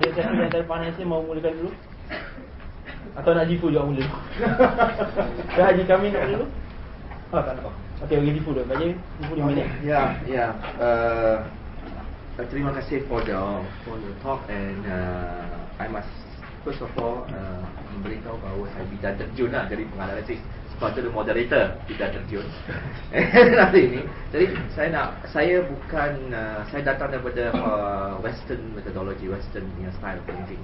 Dia siapa yang antara panasnya mau mulakan dulu? Atau nak Jifu juga mula? Dah Haji kami nak mula dulu? Oh tak nak. Okey, bagi Jifu dulu. Bagi Jifu 5 minit. Terima kasih for the talk, and I must first of all memberitahu bahawa saya tidak terjun jadi penganalisis sepatutnya the moderator tidak terjun nanti ini. Jadi saya bukan saya datang daripada Western methodology, Western style thinking.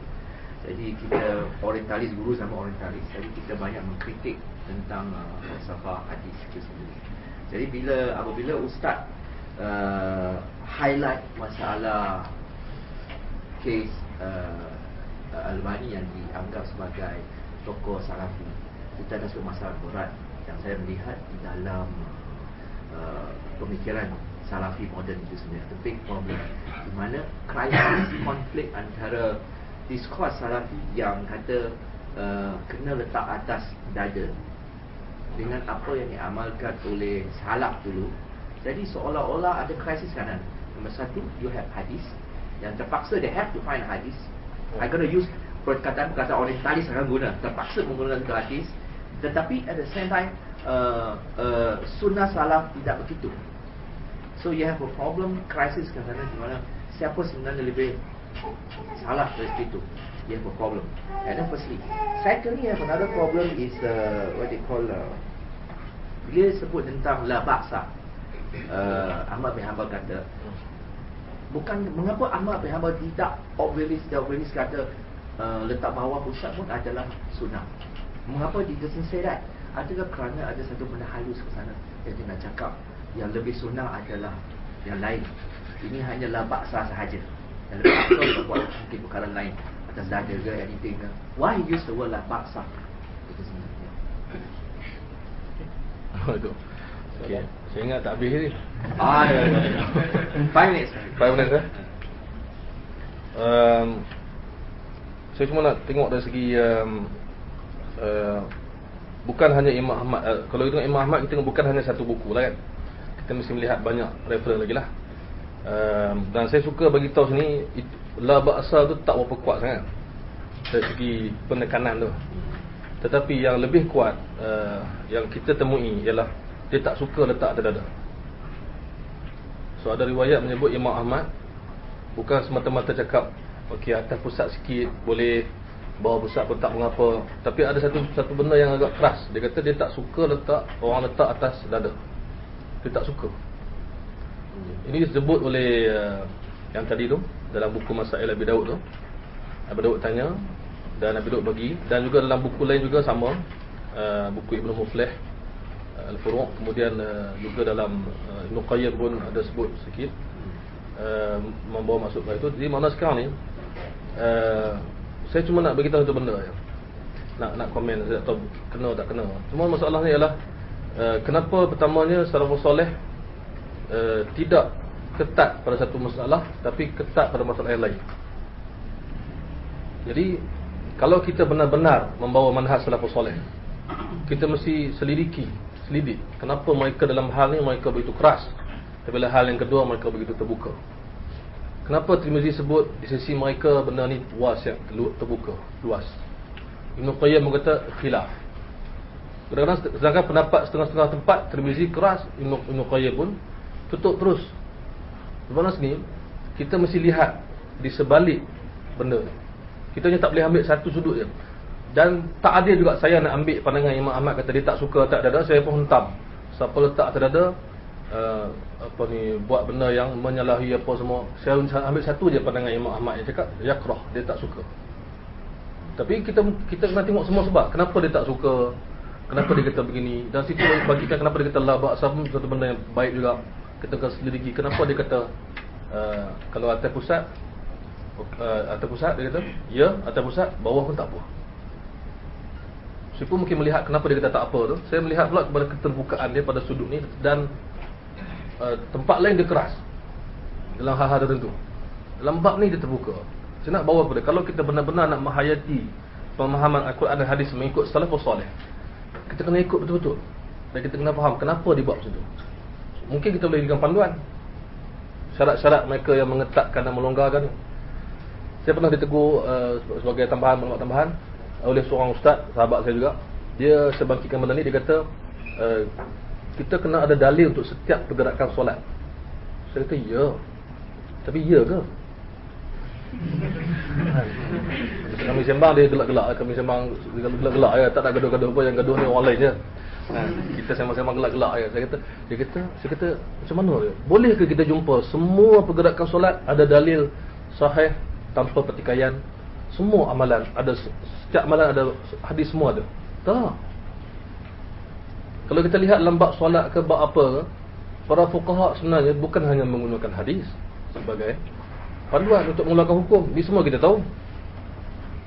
Jadi kita orientalis, guru sama orientalis. Jadi kita banyak mengkritik tentang falsafah hadis itu sendiri. Jadi apabila ustaz highlight masalah kes Albani yang dianggap sebagai tokoh salafi, kita ada satu masalah berat yang saya melihat di dalam pemikiran salafi moden itu sebenarnya. The big problem di mana krisis konflik antara diskurs salafi yang kata kena letak atas dada dengan apa yang diamalkan oleh salaf dulu. Jadi seolah-olah ada krisis kanan. Nombor satu, you have hadis yang terpaksa they have to find hadis. I gonna use perkataan orientalis akan guna, terpaksa menggunakan hadis. Tetapi at the same time sunnah salaf tidak begitu. So you have a problem, crisis kat sana di mana siapa sebenarnya lebih salaf dari situ. You have a problem. And then firstly, secondly, you have another problem is what they call bila sebut tentang la ba'sa. Ahmad bin Hanbal kata, bukan mengapa Ahmad bin Hanbal tidak obvious kata letak bawah pusat pun adalah sunnah. Mengapa dia doesn't say that? Adakah kerana ada satu benda halus ke sana yang dia nak cakap yang lebih sunnah adalah yang lain? Ini hanya la ba'sa sahaja. Yang lebih afdal dia buat mungkin perkara lain atas dada ke anything ke. Why he use the word la ba'sa? Itu sebenarnya. Betul. Okey. Saya ingat tak habis ni. Ya. 5 minutes. 5 minit eh? Saya cuma nak tengok dari segi bukan hanya Imam Ahmad. Kalau kita tengok Imam Ahmad, kita tengok bukan hanya satu buku lah kan. Kita mesti melihat banyak reference lagi lah. Dan saya suka bagi tahu sini la ba'sa tu tak berapa kuat sangat dari segi penekanan tu. Tetapi yang lebih kuat yang kita temui ialah dia tak suka letak atas dada. So ada riwayat menyebut Imam Ahmad bukan semata-mata cakap okey atas pusat sikit boleh, bawah pusat pun tak mengapa, tapi ada satu benda yang agak keras. Dia kata dia tak suka letak orang letak atas dada. Dia tak suka. Ini disebut oleh yang tadi tu dalam buku Masail Abi Daud tu. Abi Daud tanya dan Abi Daud bagi, dan juga dalam buku lain juga sama, buku Ibnu Muflih Al-Furu', kemudian juga dalam Ibn Qayyim pun ada sebut sikit membawa masuk ke itu. Jadi mana sekarang ni saya cuma nak beritahu satu benda je. Nak komen, saya tak tahu kena tak kena. Cuma masalahnya ialah kenapa pertamanya salafus soleh tidak ketat pada satu masalah tapi ketat pada masalah yang lain. Jadi kalau kita benar-benar membawa manhaj salafus soleh, kita mesti selidik kenapa mereka dalam hal ni mereka begitu keras, tapi dalam hal yang kedua mereka begitu terbuka. Kenapa Tirmizi sebut di sisi mereka benda ni luas, yang terbuka, luas. Ibn Qayyim berkata khilaf. Kadang-kadang sedangkan pendapat setengah-setengah tempat Tirmizi keras, Ibn Qayyim pun tutup terus. Sebenarnya sini kita mesti lihat di sebalik benda ni. Kita hanya tak boleh ambil satu sudut je. Dan tak adil juga saya nak ambil pandangan Imam Ahmad kata dia tak suka tak dada, saya pun hentam. Siapa letak atas dada buat benda yang menyalahi apa semua. Saya ambil satu je pandangan Imam Ahmad yang cakap yakrah, dia tak suka. Tapi kita kena tengok semua sebab kenapa dia tak suka, kenapa dia kata begini, dan situ bagi kita kenapa dia kata la ba'sa pun satu benda yang baik juga. Kita akan selidiki kenapa dia kata kalau atas pusat dia kata ya, atas pusat, bawah pun tak apa. Saya pun mungkin melihat kenapa dia kata tak apa tu. Saya melihat pula kepada keterbukaan dia pada sudut ni, dan tempat lain dia keras dalam hal-hal tertentu. Dalam bab ni dia terbuka. Saya nak bawa kepada, kalau kita benar-benar nak menghayati pemahaman Al-Quran dan hadis mengikut salafus soleh, kita kena ikut betul-betul, dan kita kena faham kenapa dia buat macam tu. Mungkin kita boleh berikan panduan syarat-syarat mereka yang mengetatkan dan melonggarkan. Saya pernah ditegur sebagai maklumat tambahan oleh seorang ustaz, sahabat saya juga. Dia sebangkitkan benda ni, dia kata kita kena ada dalil untuk setiap pergerakan solat. Saya kata ya. Tapi ya ke? Kami sembang dia gelak-gelak, kami sembang gelak-gelak ya, tak ada gaduh-gaduh apa, yang gaduh ni orang lain je. Kita sembang-sembang gelak-gelak ya. Saya kata macam mana dia? Boleh ke kita jumpa semua pergerakan solat ada dalil sahih tanpa pertikaian? Semua amalan ada, setiap amalan ada hadis, semua ada. Tak. Kalau kita lihat dalam bab solat ke bab apa, para fuqaha sebenarnya bukan hanya menggunakan hadis sebagai panduan untuk mengeluarkan hukum. Ini semua kita tahu.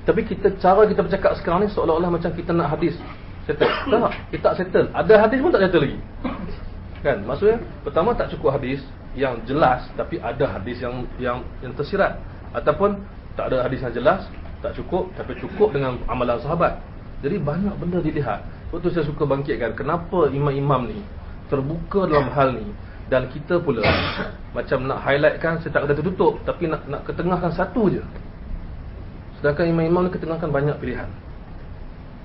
Tapi cara kita bercakap sekarang ni seolah-olah macam kita nak hadis settle. Tak, kita tak settle. Ada hadis pun tak settle lagi. Kan? Maksudnya pertama tak cukup hadis yang jelas, tapi ada hadis yang tersirat, ataupun tak ada hadis yang jelas, tak cukup, tapi cukup dengan amalan sahabat. Jadi banyak benda dilihat. Sebab tu saya suka bangkitkan kenapa imam-imam ni terbuka dalam hal ni, dan kita pula macam nak highlightkan, saya tak kata tertutup, tapi nak ketengahkan satu je. Sedangkan imam-imam ni ketengahkan banyak pilihan.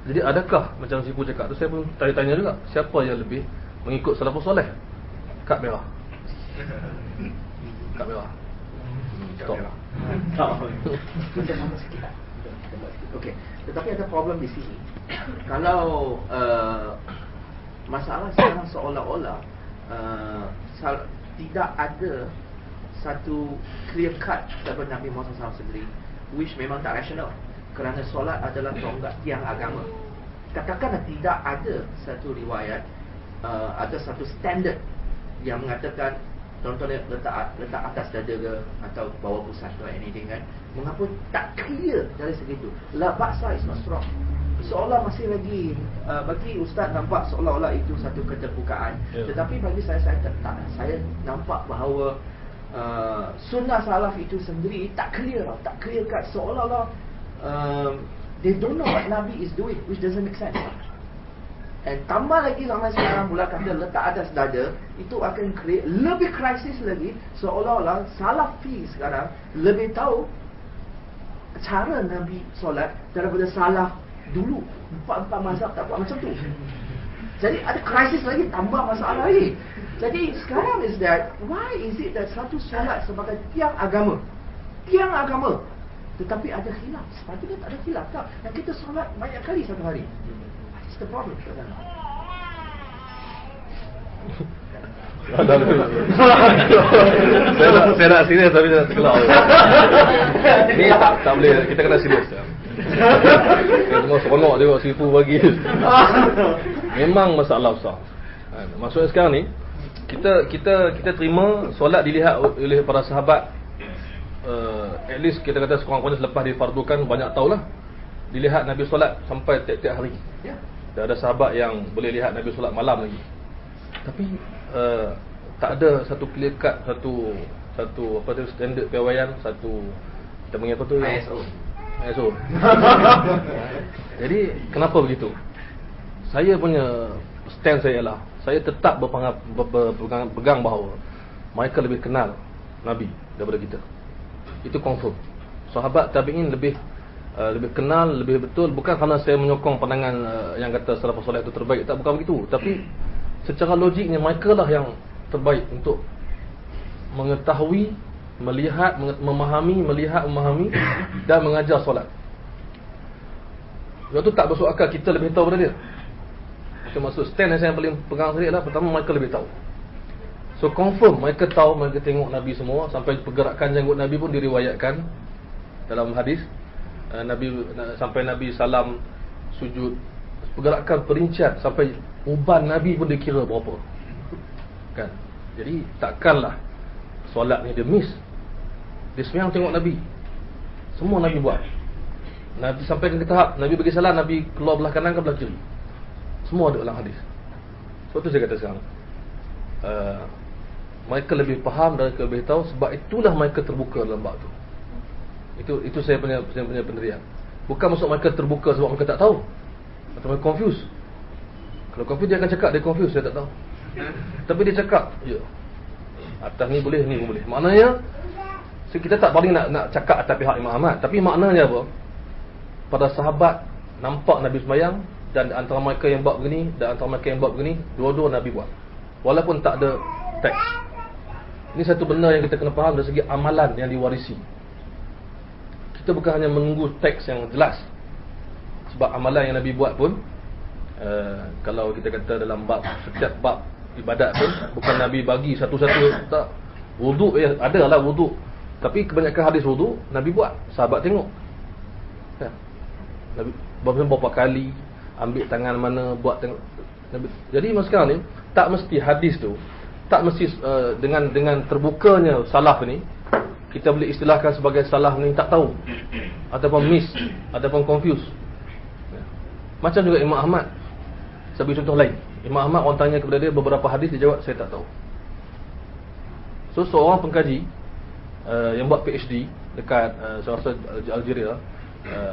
Jadi adakah macam Sifu cakap tu, saya pun tanya-tanya juga, siapa yang lebih mengikut salafus soleh? Kad merah. Kad merah. Stop. Macam sikit. Okey, tetapi ada problem di sini. Kalau masalah sekarang seolah-olah tidak ada satu clear cut daripada Nabi Muhammad SAW sendiri, which memang tak rasional, kerana solat adalah tonggak tiang agama. Katakanlah tidak ada satu riwayat, ada satu standard yang mengatakan contohnya letak atas dada ke atau bawah pusat ke anything kan. Mengapa tak clear dari segitu? La ba'sa is not strong. Seolah masih lagi bagi ustaz nampak seolah-olah itu satu keterbukaan, tetapi bagi saya tak. Saya nampak bahawa sunnah salaf itu sendiri tak clear kat, seolah-olah they don't know what Nabi is doing, which doesn't make sense. And tambah lagi zaman sekarang pula kata letak atas dada, itu akan create lebih krisis lagi, seolah-olah salafi sekarang lebih tahu cara Nabi solat daripada salaf dulu. Empat mazhab tak buat macam tu. Jadi ada krisis lagi, tambah masalah lagi. Jadi sekarang is that, why is it that satu solat sebagai tiang agama, tetapi ada khilaf? Sepatutnya tak ada khilaf tak? Dan kita solat banyak kali satu hari. What's the problem? Saya nak serius tapi saya nak tergelak. Ni tak boleh, kita kena serius. Saya tengok seronok tengok Sifu bagi. Memang masalah besar. Maksudnya sekarang ni kita terima solat dilihat oleh para sahabat, at least kita kata sekurang-kurangnya selepas difardukan, banyak tahulah dilihat Nabi solat sampai tiap-tiap hari. Dan ada sahabat yang boleh lihat Nabi solat malam lagi. Tapi tak ada satu clear cut, satu apa tu standard piawaian, satu kita panggil apa tu, ISO. Jadi kenapa begitu? Saya punya stand saya ialah saya tetap berpegang bahawa mereka lebih kenal Nabi daripada kita. Itu confirm. Sahabat tabi'in lebih kenal, lebih betul. Bukan kerana saya menyokong pandangan yang kata salafus soleh itu terbaik, tak, bukan begitu. Tapi secara logiknya mereka lah yang terbaik untuk mengetahui, melihat, memahami dan mengajar solat. Itu tak masuk akal kita lebih tahu daripada dia. Itu maksud stand yang saya paling pegang sendiri adalah pertama mereka lebih tahu. So confirm mereka tahu, mereka tengok Nabi semua, sampai pergerakan janggut Nabi pun diriwayatkan dalam hadis. Sampai Nabi salam, sujud, pergerakan perincian sampai uban Nabi pun dikira berapa. Kan? Jadi takkanlah solat ni dia miss. Dia semayang tengok Nabi. Semua Nabi buat. Nabi sampai ke tahap Nabi bagi salam, Nabi keluar belah kanan ke belah kiri. Semua ada dalam hadis. Sebab tu saya kata sekarang mereka lebih faham dan mereka lebih tahu. Sebab itulah mereka terbuka dalam bab tu. Itu saya punya pendirian. Bukan maksud mereka terbuka sebab mereka tak tahu atau mereka confuse. Kalau confuse dia akan cakap dia confuse, saya tak tahu. Tapi dia cakap, ya, atas ni boleh, ni pun boleh. Maknanya So kita tak paling nak cakap atas pihak Imam Ahmad, tapi maknanya apa? Para sahabat nampak Nabi sembahyang, dan antara mereka yang buat begini dan antara mereka yang buat begini, dua-dua Nabi buat. Walaupun tak ada teks. Ini satu benda yang kita kena faham dari segi amalan yang diwarisi. Kita bukan hanya menunggu teks yang jelas. Sebab amalan yang Nabi buat pun, kalau kita kata dalam bab, setiap bab ibadat pun, bukan Nabi bagi satu-satu. Tak. Wuduk ada lah wuduk, tapi kebanyakan hadis wuduk Nabi buat, sahabat tengok. Ya. Nabi berapa kali ambil tangan mana, buat tengok. Jadi masa sekarang ni tak mesti hadis tu, tak mesti dengan terbukanya salaf ni, kita boleh istilahkan sebagai salaf ni tak tahu, ataupun miss, ataupun confuse. Ya. Macam juga Imam Ahmad. Saya beri contoh lain. Imam Ahmad, orang tanya kepada dia beberapa hadis, dia jawab saya tak tahu. So seorang pengkaji yang buat PhD dekat salah Algeria,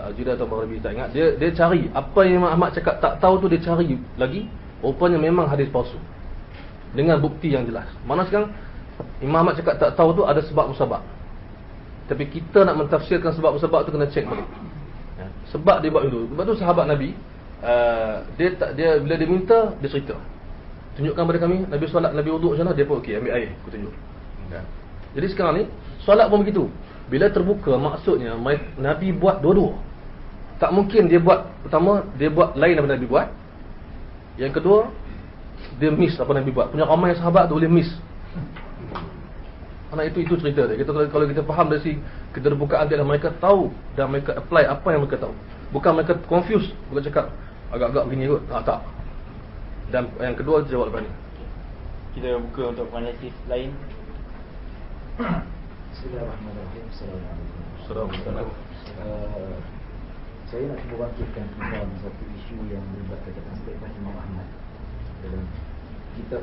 Algeria atau Maghribi tak ingat, dia cari apa yang Imam Ahmad cakap tak tahu tu, dia cari lagi, rupanya memang hadis palsu dengan bukti yang jelas. Mana sekarang Imam Ahmad cakap tak tahu tu ada sebab musabab, tapi kita nak mentafsirkan sebab musabab tu kena cek balik. Ya. Sebab dia buat itu. Sebab tu sahabat Nabi, dia bila dia minta, dia cerita, tunjukkan pada kami Nabi solat, Nabi wuduk macam mana. Dia pun okey, ambil air, aku tunjuk. Ya. Jadi sekarang ni solat pun begitu. Bila terbuka, maksudnya Nabi buat dua-dua. Tak mungkin dia buat, pertama dia buat lain daripada Nabi buat, yang kedua dia miss apa Nabi buat. Punya ramai sahabat tu boleh miss. Anak itu cerita dia. Kalau kita faham dari si keterbukaan dia, mereka tahu dan mereka apply apa yang mereka tahu. Bukan mereka confuse, bukan cakap agak-agak begini kot. Tak. Dan yang kedua kita jawab lepas ni. Kita buka untuk analisis lain. Bismillahirrahmanirrahim. Assalamualaikum. Saya nak cuba bangkitkan tentang satu isu yang melibatkan tentang statement Imam Ahmad dalam kitab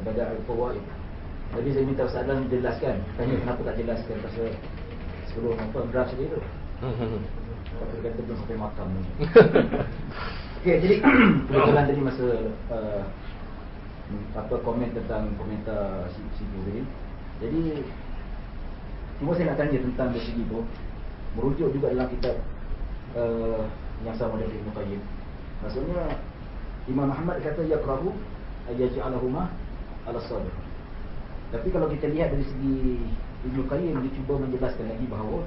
Bada' al-Fawaid. Tadi saya minta Ustaz Adlan jelaskan, tanya kenapa tak jelaskan pasal sebelum draft tadi tu. Tapi kata belum sampai makam ni. Okey, jadi kebetulan tadi masa komen tentang komentar situ tadi. Jadi cuma saya nak tanya tentang dari segi tu, merujuk juga dalam kitab yang sama dengan Ibnu Qayyim. Maksudnya Imam Ahmad kata yakrahu ayaj'alahuma ala sadr. Tapi kalau kita lihat dari segi Ibnu Qayyim, dia cuba menjelaskan lagi bahawa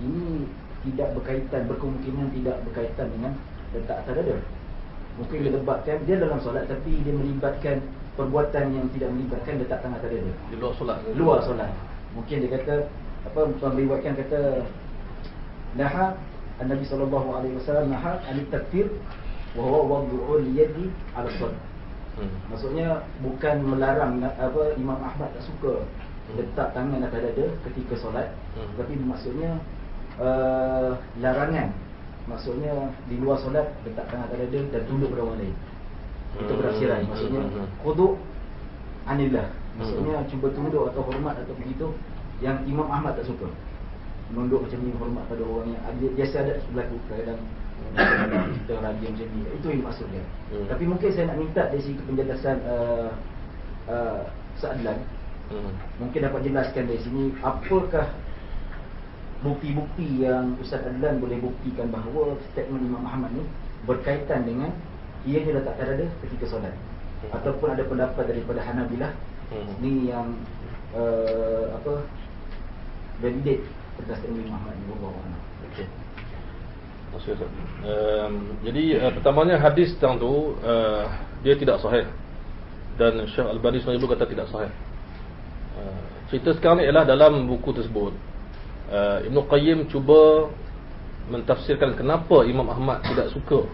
ini tidak berkaitan, berkemungkinan tidak berkaitan dengan letak atas dada. Mungkin dia lebatkan, dia dalam solat tapi dia melibatkan perbuatan yang tidak melibatkan letak tangan atas dada. Di luar solat. Luar solat. Mungkin dia kata meriwayatkan kata naha Nabi sallallahu alaihi wasallam naha al-takfir wa huwa wad'ul yadi 'ala sadr. Maksudnya bukan melarang Imam Ahmad tak suka letak tangan atas dada ketika solat, tapi maksudnya larangan. Maksudnya di luar solat letak tangan atas dada dan tunduk pada orang lain. Itu penafsiran. Maksudnya khudu' anillah. Maksudnya cuba tunduk atau hormat atau begitu, yang Imam Ahmad tak suka. Menunduk macam ni, hormat pada orang yang biasa ada berlaku kadang kita raja macam ni. Itu yang maksudnya. Tapi mungkin saya nak minta dari segi penjelasan Ustaz Adlan. Mungkin dapat jelaskan dari sini, apakah bukti-bukti yang Ustaz Adlan boleh buktikan bahawa statement Imam Ahmad ni berkaitan dengan ianya letak dada ketika solat, ataupun ada pendapat daripada Hanabilah ni yang validate tentang statement Imam Ahmad ni. Okey. Jadi pertamanya hadis tentang tu dia tidak sahih, dan Syekh Al-Albani sendiri pun kata tidak sahih. Cerita sekarang ni ialah dalam buku tersebut Ibnu Qayyim cuba mentafsirkan kenapa Imam Ahmad tidak suka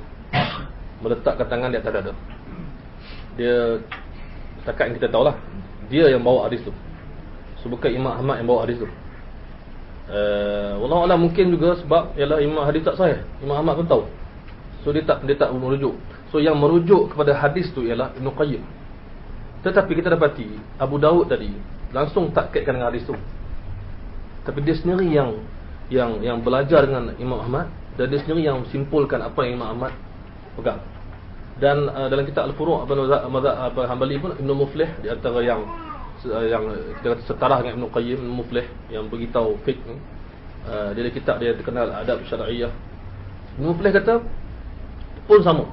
meletakkan tangan di atas dada. Dia setakat yang kita tahulah, dia yang bawa hadis tu. So bukan Imam Ahmad yang bawa hadis tu. Wallahu a'lam, mungkin juga sebab ialah Imam hadis tak sahih. Imam Ahmad pun tahu. So dia tak merujuk. So yang merujuk kepada hadis tu ialah Ibnu Qayyim. Tetapi kita dapati Abu Daud tadi langsung tak kaitkan dengan hadis tu. Tapi dia sendiri yang belajar dengan Imam Ahmad, dan dia sendiri yang simpulkan apa yang Imam Ahmad pegang. Dan dalam kitab Al-Furu' Mazhab Hanbali pun Ibnu Muflih di antara yang yang kita kata setarah dengan Ibn Qayyim Muflih yang beritahu fiqh ni. Dia ada kitab dia terkenal Adab Syar'iyyah. Ibn Muflih kata pun sama.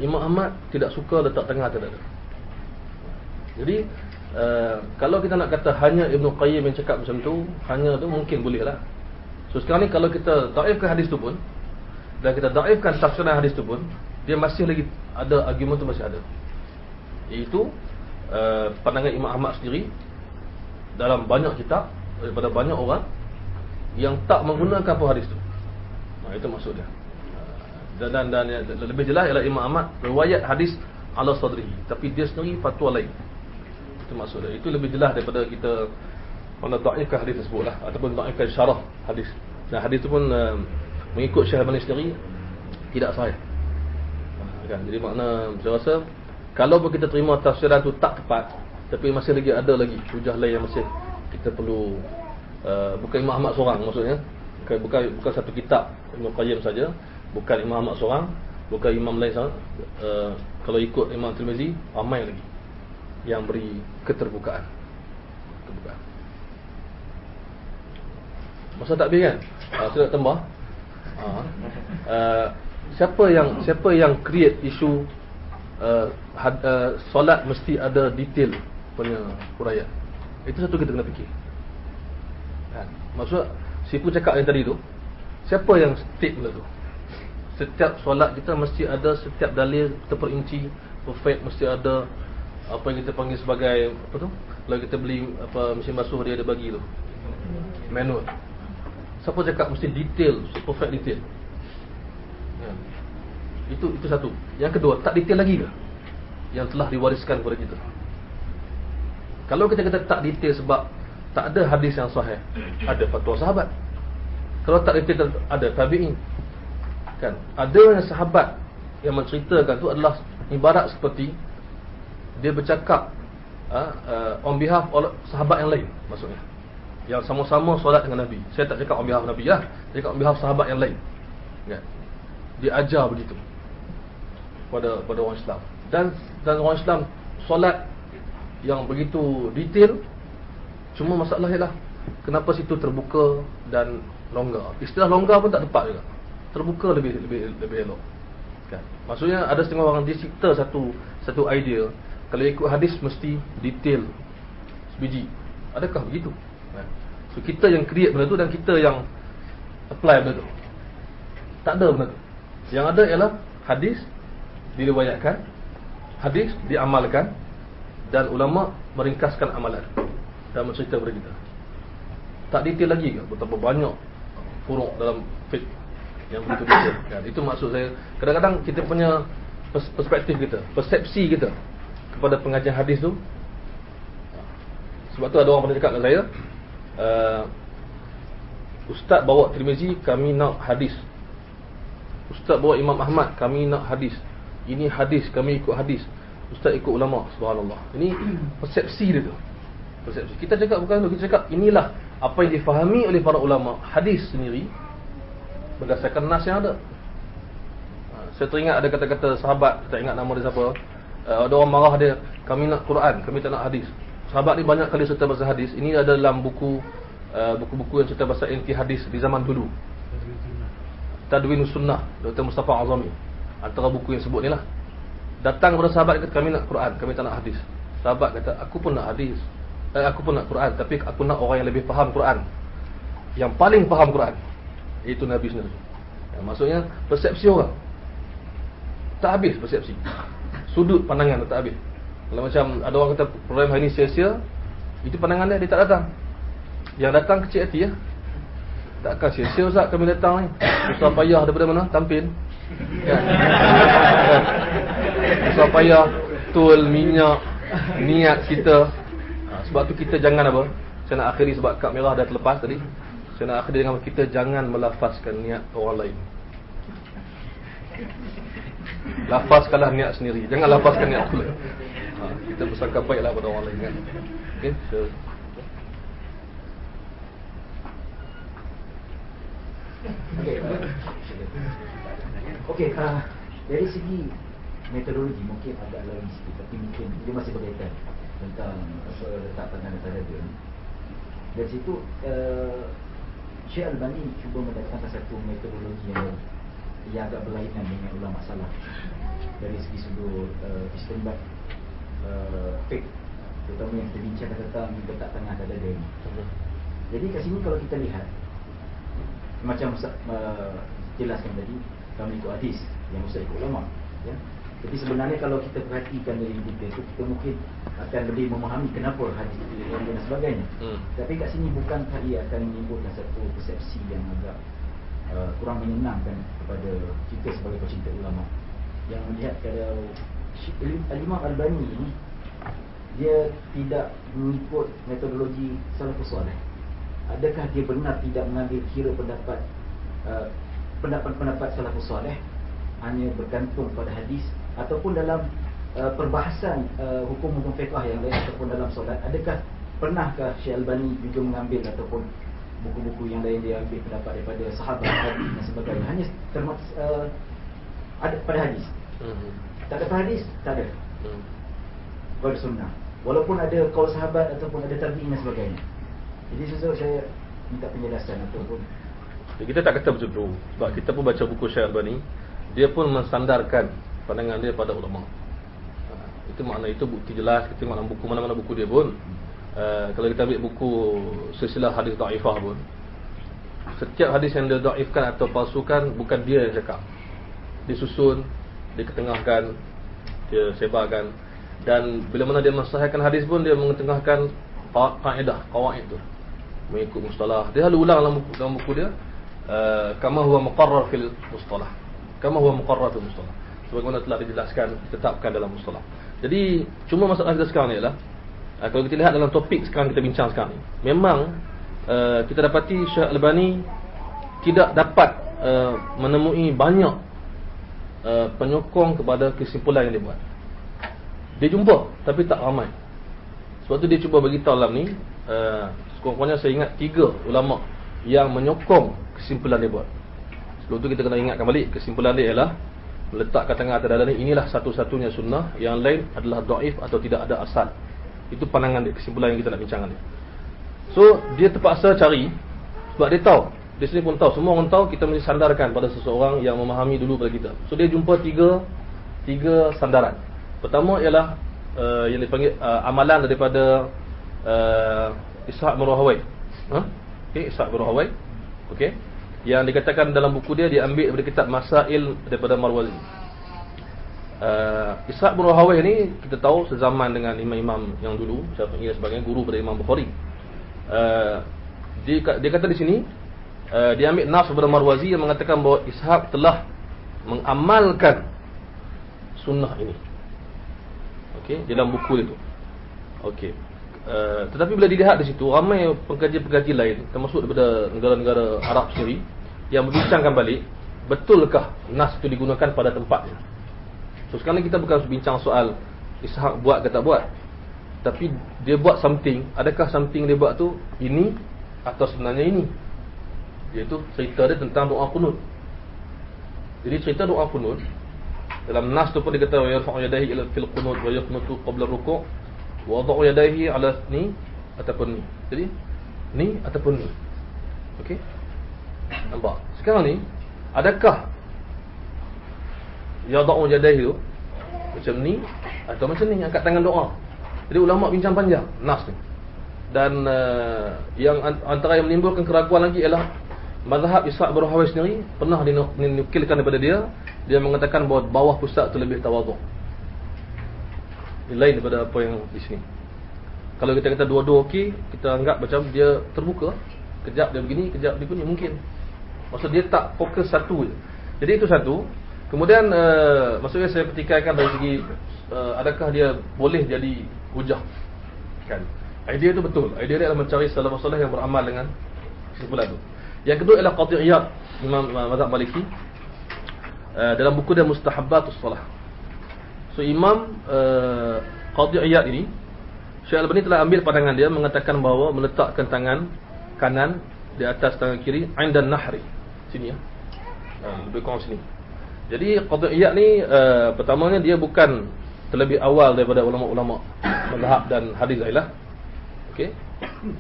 Imam Ahmad tidak suka letak tengah tak ada. Jadi kalau kita nak kata hanya Ibn Qayyim yang cakap macam tu, hanya tu mungkin boleh lah. So sekarang ni kalau kita daifkan hadis tu pun, dan kita daifkan tafsiran hadis tu pun, dia masih lagi ada argument tu masih ada. Iaitu pandangan Imam Ahmad sendiri dalam banyak kitab daripada banyak orang yang tak menggunakan apa hadis tu. Itu maksud dia. Dan lebih jelas ialah Imam Ahmad riwayat hadis ala sadrihi, tapi dia sendiri fatwa lain. Itu maksud dia. Itu lebih jelas daripada kita mana dhaifkan hadis tersebut lah, ataupun dhaifkan syarah hadis. Dan hadis tu pun mengikut Syekh Albani sendiri tidak sahih. Kan? Jadi makna saya rasa kalau pun kita terima tafsiran tu tak tepat, tapi masih lagi ada lagi hujah lain yang masih kita perlu, bukan Imam Ahmad seorang maksudnya, bukan satu kitab Ibn Qayyim saja, bukan Imam Ahmad seorang, bukan imam lain sahaja. Kalau ikut Imam Tirmizi, ramai lagi yang beri keterbukaan. Masa tak habis kan? Saya nak tambah. Siapa yang create isu solat mesti ada detail punya huraian. Itu satu kita kena fikir. Kan? Maksud Sipu cakap yang tadi tu, siapa yang state benda tu? Setiap solat kita mesti ada setiap dalil terperinci, perfect, mesti ada apa yang kita panggil sebagai apa tu? Kalau kita beli apa mesin basuh dia ada bagi tu. Manual. Siapa cakap mesti detail, perfect detail? Ya. Itu satu. Yang kedua, tak detail lagi ke yang telah diwariskan kepada kita? Kalau kita kata tak detail sebab tak ada hadis yang sahih, ada fatwa sahabat. Kalau tak detail, ada tabi'in. Kan? Ada sahabat yang menceritakan tu adalah ibarat seperti dia bercakap on behalf oleh sahabat yang lain, maksudnya yang sama-sama solat dengan Nabi. Saya tak cakap on behalf Nabi lah, saya cakap on behalf sahabat yang lain. Kan? Dia ajar begitu pada orang Islam. Dan orang Islam solat yang begitu detail. Cuma masalah ialah kenapa situ terbuka dan longgar. Istilah longgar pun tak tepat juga. Terbuka lebih elok. Kan? Maksudnya ada setengah orang dicipta satu idea, kalau ikut hadis mesti detail sebiji. Adakah begitu? Kan? So kita yang create benda tu dan kita yang apply benda tu. Tak ada benda tu. Yang ada ialah hadis diriwayatkan, hadis diamalkan, dan ulama meringkaskan amalan dan mencerita kepada kita. Tak detail lagi ke betapa banyak furuk dalam fiqh yang begitu detail. Kan? Itu maksud saya. Kadang-kadang kita punya perspektif kita, persepsi kita kepada pengajian hadis tu. Sebab tu ada orang pernah cakap kat saya, Ustaz bawa Tirmizi, kami nak hadis. Ustaz bawa Imam Ahmad, kami nak hadis. Ini hadis, kami ikut hadis. Ustaz ikut ulama. Subhanallah. Ini persepsi dia tu. Persepsi. Kita cakap bukan itu. Kita cakap inilah apa yang difahami oleh para ulama hadis sendiri berdasarkan nas yang ada. Saya teringat ada kata-kata sahabat, tak ingat nama dia siapa. Ada orang marah dia, kami nak Quran, kami tak nak hadis. Sahabat ni banyak kali cerita pasal hadis. Ini ada dalam buku-buku yang cerita pasal inti hadis di zaman dulu. Tadwinus Sunnah, Dr. Mustafa Azami. Antara buku yang sebut ni lah. Datang kepada sahabat kata, kami nak Quran, kami tak nak hadis. Sahabat kata, aku pun nak hadis, aku pun nak Quran, tapi aku nak orang yang lebih faham Quran, yang paling faham Quran, iaitu Nabi sendiri. Maksudnya persepsi orang tak habis, persepsi sudut pandangan tak habis. Kalau macam ada orang kata program hari ni sia-sia, itu pandangan dia tak datang. Yang datang kecil hati ya. Takkan sia-sia Ustaz kami datang ni, susah payah daripada mana tampil kan? Susah payah tol minyak niat kita. Sebab tu kita jangan apa, saya nak akhiri sebab kad merah dah terlepas tadi. Saya nak akhiri dengan kita jangan melafazkan niat orang lain. Lafazkanlah niat sendiri, jangan lafazkan niat tu. Kita bersangka baiklah pada orang lain kan. Okey, so Okey, dari segi metodologi mungkin agak lain sikit, tapi mungkin dia masih berkaitan. tentang apa letak tangan atas dada. Dari situ Syekh Albani cuba mendatangkan satu metodologi yang agak berlainan dengan ulama salaf dari segi sudut istinbat fiqh, terutama yang kita bincang tentang letak tangan atas dada ini. Jadi kat sini kalau kita lihat macam jelaskan tadi, kami ikut hadis, yang Ustaz ikut ulama, ya. Jadi sebenarnya kalau kita perhatikan dari detail itu, kita mungkin akan lebih memahami kenapa hadis itu dan sebagainya. Tapi kat sini bukankah ia akan menimbulkan satu persepsi yang agak kurang menyenangkan kepada kita sebagai pecinta ulama, yang melihat kalau Imam Albani ini dia tidak mengikut metodologi salafus saleh. Adakah dia benar tidak mengambil kira pendapat salafus saleh, hanya bergantung pada hadis, ataupun dalam perbahasan hukum-hukum fiqh yang lain, ataupun dalam solat? Adakah pernahkah Syekh Albani juga mengambil ataupun buku-buku yang lain dia ambil pendapat daripada sahabat hadis dan sebagainya? Hanya ada pada hadis. Tak ada pada hadis, tak ada. Pada sunnah. Walaupun ada kaul sahabat ataupun ada tabi'in dan sebagainya. Jadi saya minta penjelasan ataupun kita tak kata macam tu. Sebab kita pun baca buku Syekh Albani, dia pun menstandarkan pandangan dia pada ulama. Itu makna, itu bukti jelas. Kita tengok dalam buku mana-mana buku dia pun, kalau kita ambil buku silsilah hadis dhaifah pun, setiap hadis yang dia dhaifkan atau palsukan bukan dia yang cakap. Dia susun, dia ketengahkan, dia sebarkan. Dan bila mana dia mensahihkan hadis pun, dia mengetengahkan kaedah, qawaid tu, mengikut mustalah. Dia selalu ulang dalam buku dia, kama huwa muqarrar fil mustalah, kama huwa muqarrar fil mustalah, sebagaimana telah dijelaskan, ditetapkan dalam mustalah. Jadi cuma masalah kita sekarang ni ialah, kalau kita lihat dalam topik sekarang kita bincang sekarang ni, memang kita dapati Syekh Albani tidak dapat menemui banyak penyokong kepada kesimpulan yang dia buat. Dia jumpa tapi tak ramai. Sebab tu dia cuba beritahu dalam ni, sekurang-kurangnya saya ingat 3 ulama yang menyokong kesimpulan dia buat. Sebelum tu kita kena ingatkan balik, kesimpulan dia ialah meletakkan tangan atas dada ni, inilah satu-satunya sunnah, yang lain adalah dhaif atau tidak ada asal. Itu pandangan dia, kesimpulan yang kita nak bincangkan dia. So dia terpaksa cari, sebab dia tahu, dia sendiri pun tahu, semua orang tahu kita mesti sandarkan pada seseorang yang memahami dulu pada kita. So dia jumpa tiga sandaran. Pertama ialah yang dipanggil amalan daripada Ishaq bin Rahawai. Okey, Ishaq bin Rahawai. Okey. Yang dikatakan dalam buku dia diambil daripada kitab Masail daripada Marwazi. Ishaq bin Rahawai ni kita tahu sezaman dengan imam-imam yang dulu, Syafi'i dan sebagainya, guru pada Imam Bukhari. Dia kata di sini dia ambil nas daripada Marwazi yang mengatakan bahawa Ishaq telah mengamalkan sunnah ini. Okey, dalam buku itu. Okey. Tetapi bila dilihat di situ, ramai pengkaji-pengkaji lain, termasuk daripada negara-negara Arab sendiri, yang membincangkan balik, betulkah nas itu digunakan pada tempatnya. So sekarang kita bukan bincang soal Ishaq buat ke tak buat, tapi dia buat something. Adakah something dia buat tu ini atau sebenarnya ini? Iaitu cerita dia tentang doa qunut. Jadi cerita doa qunut dalam nas tu pun dia kata wa yarfa'u yadayhi ila fil qunut wa yaqnutu qabla ruku' wa wada'u yadayhi ala ni ataupun ni. Jadi ni ataupun ni. Okey. Nampak? Sekarang ni adakah yada'u yadayhi tu macam ni atau macam ni, angkat tangan doa? Jadi ulama bincang panjang nas ni. Dan yang antara yang menimbulkan keraguan lagi ialah mazhab Ishaq bin Rahawai sendiri pernah dinukilkan daripada dia mengatakan bahawa bawah pusat tu lebih tawaduk. Ini lain daripada apa yang di sini. Kalau kita kata dua-dua okey, kita anggap macam dia terbuka, kejap dia begini, kejap dia begini, mungkin. Maksud dia tak fokus satu je. Jadi itu satu. Kemudian maksudnya saya pertikaikan dari segi adakah dia boleh jadi hujah. Kan? Idea itu betul. Idea dia adalah mencari salafus saleh yang beramal dengan kesimpulan itu. Yang kedua ialah Qadhi Iyad, Imam mazhab Maliki, dalam buku dia Mustahabbatus Salah. So Imam Qadhi Iyad ini, Syekh Albani telah ambil pandangan dia, mengatakan bahawa meletakkan tangan kanan di atas tangan kiri indan nahri, sini ya, lebih kurang sini. Jadi Qadhi Iyad ni pertamanya dia bukan terlebih awal daripada ulama-ulama mazhab dan hadis ialah. Okey.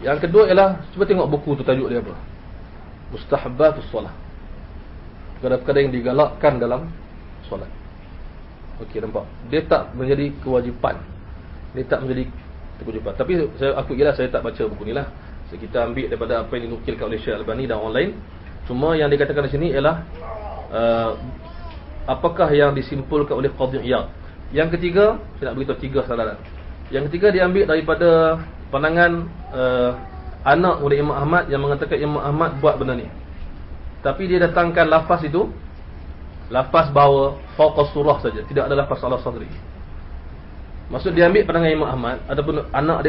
Yang kedua ialah cuba tengok buku tu, tajuk dia apa? Mustahabbatus solah. Perkara-perkara yang digalakkan dalam solat. Okey, nampak? Dia tak menjadi kewajipan. Dia tak menjadi kewajipan. Tapi aku ialah saya tak baca buku ni lah. So, kita ambil daripada apa yang dinukilkan oleh Syekh Al-Albani dan orang lain. Cuma yang dikatakan di sini ialah apakah yang disimpulkan oleh Qadhi Iyad. Yang ketiga, saya nak beritahu 3 salaran. Yang ketiga diambil daripada pandangan anak oleh Imam Ahmad yang mengatakan Imam Ahmad buat benda ni. Tapi dia datangkan lafaz itu, lafaz bahawa fawqa surah saja, tidak ada lafaz ala sadri. Maksud dia ambil pandangan Imam Ahmad, adapun anak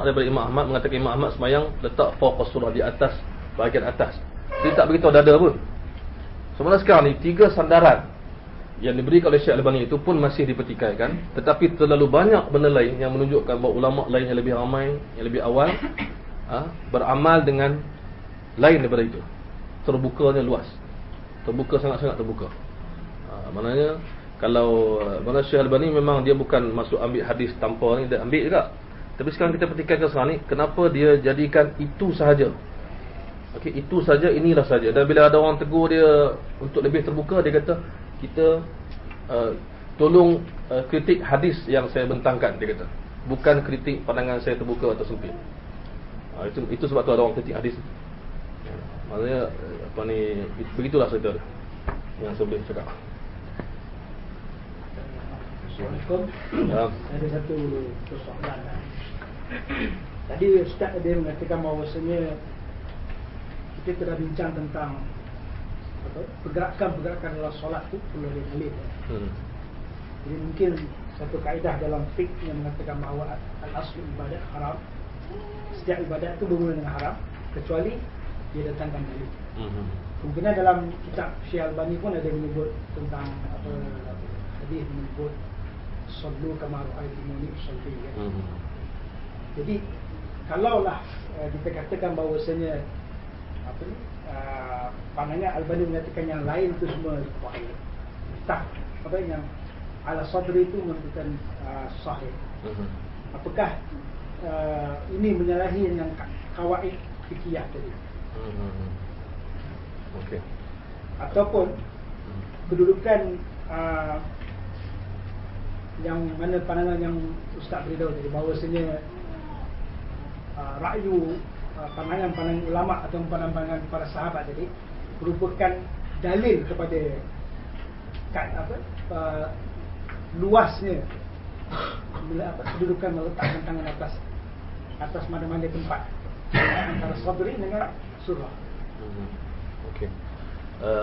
daripada Imam Ahmad mengatakan Imam Ahmad sembahyang letak fawqa surah, di atas, bahagian atas. Dia tak beritahu dada pun. Semula sekarang ni 3 sandaran yang diberikan oleh Syekh Al-Albani itu pun masih dipertikaikan, tetapi terlalu banyak benda lain yang menunjukkan bahawa ulama lain yang lebih ramai, yang lebih awal beramal dengan lain daripada itu. Terbukanya luas. Terbuka, sangat-sangat terbuka. Maknanya kalau mana Syekh Al-Albani memang dia bukan masuk ambil hadis tanpa ni, dia ambil juga. Tapi sekarang kita pertikaikan sekarang ni, kenapa dia jadikan itu sahaja? Okey, itu saja, inilah saja. Dan bila ada orang tegur dia untuk lebih terbuka, dia kata kita tolong kritik hadis yang saya bentangkan, dia kata. Bukan kritik pandangan saya terbuka atau sempit. Itu sebab tu ada orang kritik hadis. Maksudnya apa ni, begitulah cerita yang saya boleh cakap. Assalamualaikum. Ada satu persoalan. Tadi Ustaz ada mengatakan bahawasanya kita telah bincang tentang pergerakan-pergerakan dalam solat tu perlu dialih. Jadi mungkin satu kaedah dalam fiqh yang mengatakan bahawa al-aslu ibadat haram. Setiap ibadat itu bermula dengan haram kecuali dia datangkan dalil. Mungkin dalam kitab Syekh Al-Albani pun ada menyebut tentang apa hadis menyebut sallu kama ra'aytumuni usalli. Jadi kalaulah kita katakan bahawasanya apa ni, pandangan Al-Albani mengatakan yang lain itu semua sahih. Tak, apa yang ala sadri itu menunjukkan sahih. Apakah ini menyalahi yang kawaid fikiyah tadi? Okey. Ataupun kedudukan yang mana pandangan yang Ustaz beritahu tadi bahawasanya ra'yu pandangan-pandangan ulama atau pandangan-pandangan para sahabat tadi merupakan dalil kepada luasnya kedudukan meletakkan tangan atas mana-mana tempat antara sabri dengan surah. Okey.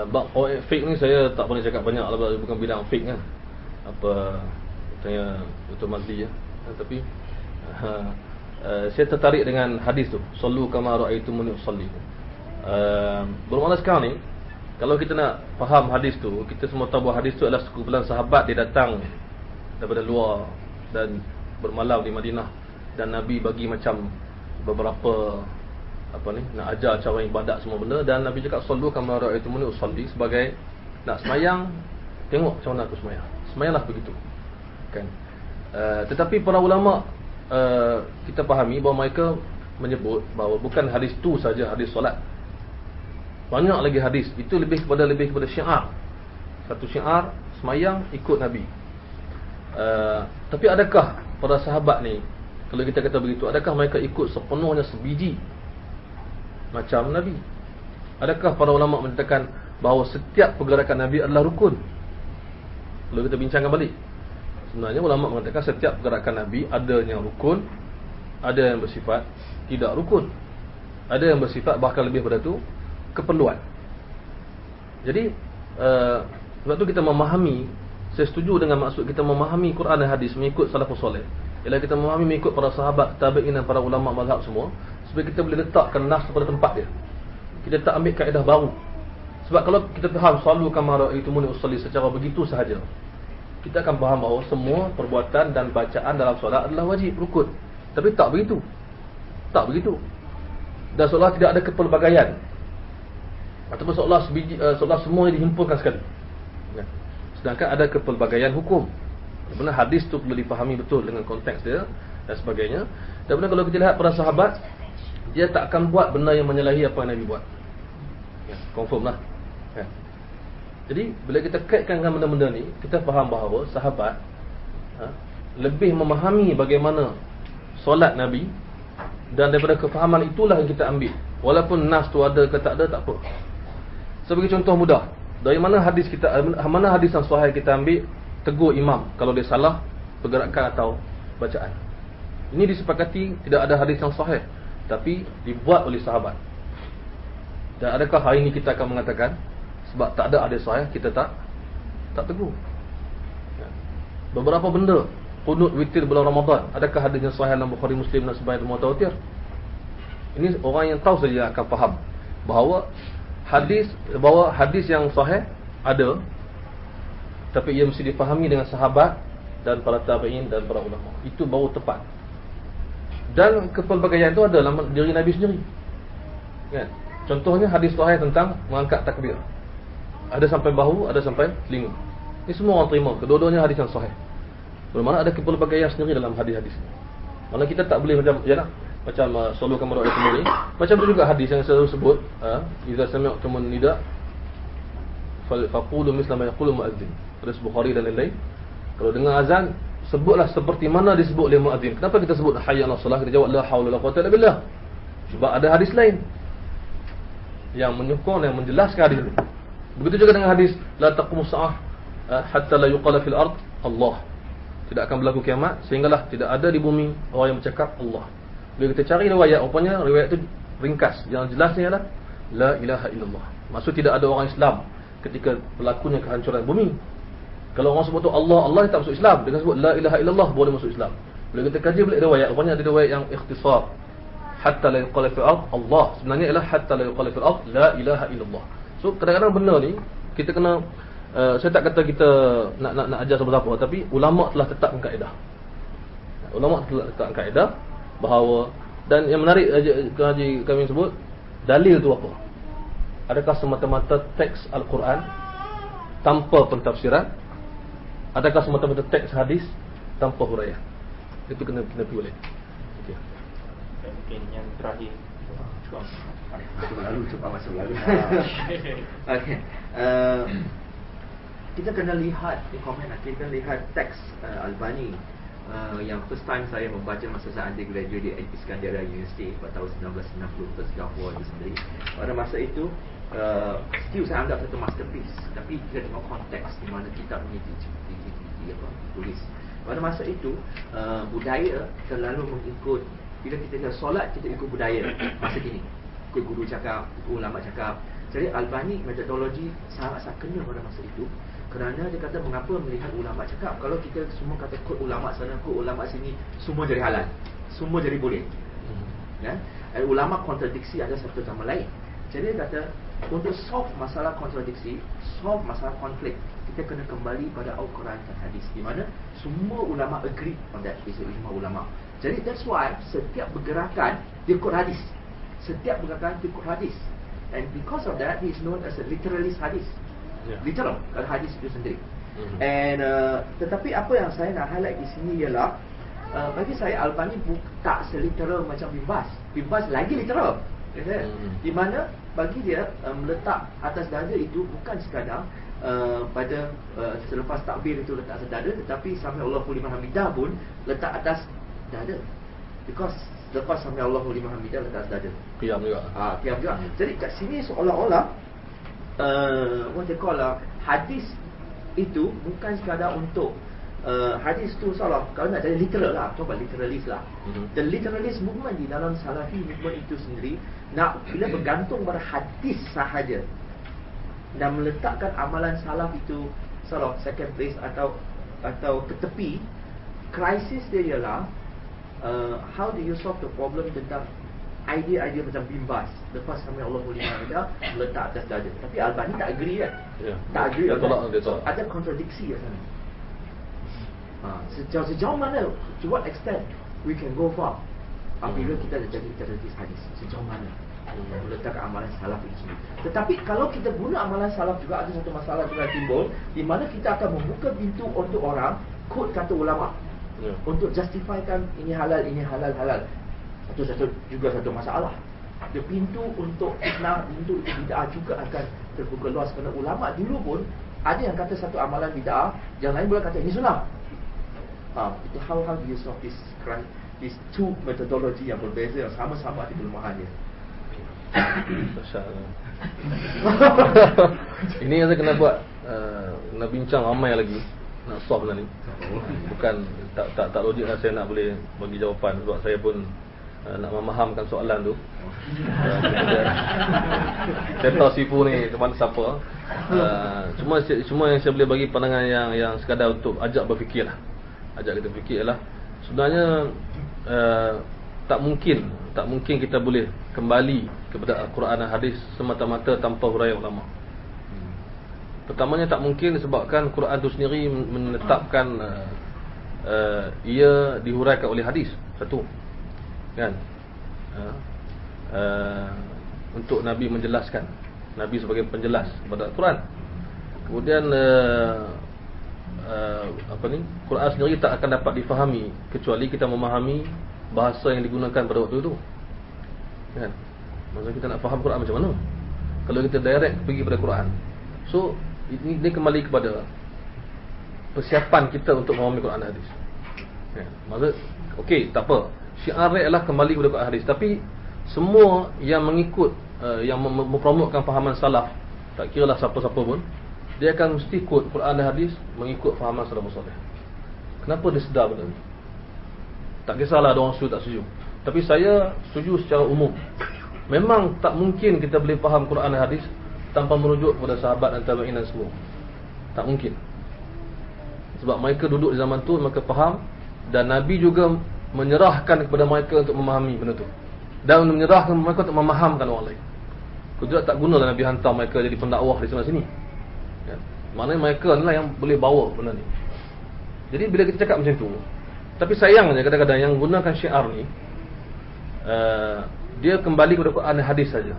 Bab fiqh ni saya tak boleh cakap banyak lah, bukan bidang fiqh kan. Apa tanya Dr. Mazli ya. Tapi saya tertarik dengan hadis tu, sallu kama ra'aytumuni usalli. Bermakna sekarang ni kalau kita nak faham hadis tu, kita semua tahu bahawa hadis tu adalah sekumpulan sahabat dia datang daripada luar dan bermalam di Madinah, dan Nabi bagi macam beberapa apa ni, nak ajar cara ibadat semua benda, dan Nabi cakap sallu kama ra'aytumuni usalli, sebagai nak semayang tengok macam mana aku semayang. Semayanglah begitu. Kan? Tetapi para ulama kita fahami bahawa mereka menyebut bahawa bukan hadis tu saja hadis solat. Banyak lagi hadis. Itu lebih kepada syiar. Satu syiar semayang ikut Nabi. Tapi adakah para sahabat ni, kalau kita kata begitu, adakah mereka ikut sepenuhnya sebiji macam Nabi? Adakah para ulama menyatakan bahawa setiap pergerakan Nabi adalah rukun? Kalau kita bincangkan balik, sebenarnya ulama mengatakan setiap pergerakan Nabi ada yang rukun, ada yang bersifat tidak rukun, ada yang bersifat bahkan lebih pada tu keperluan. Jadi sebab tu kita memahami, saya setuju dengan maksud kita memahami Quran dan hadis mengikut salafus soleh, ialah kita memahami mengikut para sahabat, tabi'in dan para ulama mazhab semua, supaya kita boleh letakkan nas pada tempat dia. Kita tak ambil kaedah baru. Sebab kalau kita faham sallu kama ra'aytumuni usalli secara begitu sahaja, kita akan faham bahawa semua perbuatan dan bacaan dalam solat adalah wajib, rukun. Tapi tak begitu. Tak begitu. Dan seolah tidak ada kepelbagaian, ataupun seolah semuanya dihimpunkan sekali. Sedangkan ada kepelbagaian hukum. Benar hadis tu perlu dipahami betul dengan konteks dia dan sebagainya. Dan benar kalau kita lihat para sahabat, dia tak akan buat benda yang menyalahi apa yang Nabi buat. Ya, confirm lah. Ya. Jadi bila kita kaitkan dengan benda-benda ni, kita faham bahawa sahabat lebih memahami bagaimana solat Nabi, dan daripada kefahaman itulah yang kita ambil. Walaupun nas tu ada ke tak ada, tak apa. Sebagai contoh mudah, dari mana hadis yang sahih kita ambil, tegur imam kalau dia salah pergerakan atau bacaan. Ini disepakati tidak ada hadis yang sahih, tapi dibuat oleh sahabat. Dan adakah hari ini kita akan mengatakan sebab tak ada hadis sahih kita tak tegur? Ya. Beberapa benda, qunut witir bulan Ramadan, adakah hadis yang sahih dalam Bukhari, Muslim dan sebagainya mutawatir? Ini orang yang tahu saja akan faham bahawa hadis yang sahih ada, tapi ia mesti difahami dengan sahabat dan para tabi'in dan para ulama. Itu baru tepat. Dan kepelbagaian itu ada dalam diri Nabi sendiri. Kan? Contohnya hadis sahih tentang mengangkat takbir. Ada sampai bahu, ada sampai telinga. Ini semua orang terima. Kedua-duanya hadis yang sahih. Bermakna ada kepelbagaian sendiri dalam hadis-hadis. Mana kita tak boleh macam macam solukan merok sendiri. Macam tu juga hadis yang saya sebut, idza sami'tumun nida faqulu misla ma yaqulu muadzin. Hadis Bukhari dan lain-lain. Kalau dengar azan, sebutlah seperti mana disebut oleh muadzin. Kenapa kita sebut hayya 'alas salah? Kita jawab la haula wala quwwata illa billah. Sebab ada hadis lain yang menyokong dan menjelaskan hadis ini. Begitu juga dengan hadis la taqumus sa'ah hatta la yuqala fil ard Allah. Tidak akan berlaku kiamat sehinggalah tidak ada di bumi orang yang bercakap Allah. Bila kita cari riwayat, rupanya riwayat itu ringkas. Yang jelasnya ialah la ilaha illallah. Maksud tidak ada orang Islam ketika berlakunya kehancuran bumi. Kalau orang sebut tu Allah, Allah tak masuk Islam. Dengan sebut la ilaha illallah boleh masuk Islam. Bila kita kaji balik riwayat, rupanya ada riwayat yang ikhtisar. Hatta la yuqala fil ard Allah. Sebenarnya ialah hatta la yuqala fil ard la ilaha illallah. So kadang-kadang benda ni kita kena saya tak kata kita nak ajar siapa-siapa, tapi ulama telah tetapkan kaedah. Ulama telah tetapkan kaedah bahawa, dan yang menarik Haji kami sebut, dalil tu apa? Adakah semata-mata teks Al-Quran tanpa pentafsiran? Adakah semata-mata teks hadis tanpa huraian? Itu kena pergi balik. Okey. Mungkin yang terakhir. Masuk lalu. Okey. Kita kena lihat di komen, kita lihat teks Albani yang first time saya membaca masa saya undergraduate di Iskandaria University pada tahun 1990 di Singapura itu sendiri. Pada masa itu still saya anggap satu masterpiece, tapi kita tengok konteks di mana kitab ini ditulis. Pada masa itu budaya terlalu mengikut, bila kita lihat solat kita ikut budaya masa kini, ikut guru cakap, ikut ulama cakap. Jadi Albani metodologi sangat-sangat kena pada masa itu. Kerana dia kata mengapa melihat ulama cakap, kalau kita semua kata kod ulama sana, kod ulama sini, semua jadi halal, semua jadi boleh. Ya? Ulama kontradiksi ada satu sama lain. Jadi dia kata untuk solve masalah kontradiksi, solve masalah konflik, kita kena kembali pada Al-Quran dan hadis, di mana semua ulama agree on that, is ijma ulama. Jadi that's why setiap pergerakan dia kod hadis, setiap pergerakan dia kod hadis, and because of that he is known as a literalist hadis. Literal hadis itu sendiri. And tetapi apa yang saya nak highlight di sini ialah bagi saya Albani tak seliteral macam Bin Baz lagi literal. Di mana bagi dia meletak atas dada itu bukan sekadar pada selepas takbir itu letak atas dada, tetapi Sami'allahu liman hamidah pun letak atas dada. Because lepas Sami'allahu liman hamidah letak atas dada. Qiyam juga. Qiyam juga. Jadi kat sini seolah-olah what they call hadis itu bukan sekadar untuk hadis tu salah. Kalau nak jadi literal lah, coba literalis lah. The literalist movement di dalam Salafi movement itu sendiri nak bila bergantung pada hadis sahaja dan meletakkan amalan salaf itu salah second place atau ke tepi. Krisis dia ialah how do you solve the problem tentang idea-idea macam Bin Baz lepas Sami'allahu liman hamidah meletak atas dada. Tapi Albani tak agree kan? Tak agree. So, ada kontradiksi kat sana. Sejauh mana, to what extent we can go far apabila kita dah jadi literalist hadis, sejauh mana meletakkan amalan salaf itu sendiri. Tetapi kalau kita guna amalan salaf juga, ada satu masalah juga timbul, di mana kita akan membuka pintu untuk orang quote kata ulama untuk justifikan ini halal, itu juga satu masalah. Dia pintu untuk fitnah, pintu bid'ah juga akan terbuka luas, kerana ulama dulu pun ada yang kata satu amalan bid'ah, yang lain boleh kata ini sunnah. Itu how do you solve this crime? These two methodology yang berbeza, yang sama-sama ada kelemahannya. Ini yang saya kena buat, nak bincang ramai lagi, nak solve benda ni. Bukan tak logik lah saya nak boleh bagi jawapan, sebab saya pun nak memahamkan soalan tu. Saya tahu sifu ni teman siapa. Cuma yang saya boleh bagi pandangan yang sekadar untuk ajak berfikir lah. Ajak kita fikir lah. Sebenarnya tak mungkin kita boleh kembali kepada Al-Quran dan hadis semata-mata tanpa huraian ulama. Pertamanya tak mungkin disebabkan Quran itu sendiri menetapkan ia dihuraikan oleh hadis. Satu, kan? Untuk Nabi menjelaskan, Nabi sebagai penjelas kepada Al-Quran. Kemudian Quran sendiri tak akan dapat difahami kecuali kita memahami bahasa yang digunakan pada waktu itu, kan? Maksudnya kita nak faham Quran macam mana kalau kita direct pergi pada Quran. So ini kembali kepada persiapan kita untuk memahami Quran dan hadis, kan? Maksud okey, tak apa, syiar adalah kembali kepada Quran hadis, tapi semua yang mengikut yang mempromotkan fahaman salaf, tak kiralah siapa-siapa pun, dia akan mesti quote Quran dan hadis mengikut fahaman salafus salih. Kenapa dia sedar benda ni? Tak kisahlah ada orang setuju tak setuju, tapi saya setuju secara umum. Memang tak mungkin kita boleh faham Quran dan hadis tanpa merujuk kepada sahabat dan tabi'in dan semua. Tak mungkin. Sebab mereka duduk di zaman tu, mereka faham, dan Nabi juga menyerahkan kepada mereka untuk memahami benda tu, dan menyerahkan mereka untuk memahamkan orang lain. Kudrat tak gunalah Nabi hantar mereka jadi pendakwah di sana sini, ya. Maknanya mereka inilah yang boleh bawa benda ni. Jadi bila kita cakap macam tu, tapi sayangnya kadang-kadang yang gunakan syiar ni, dia kembali kepada Quran dan hadis saja.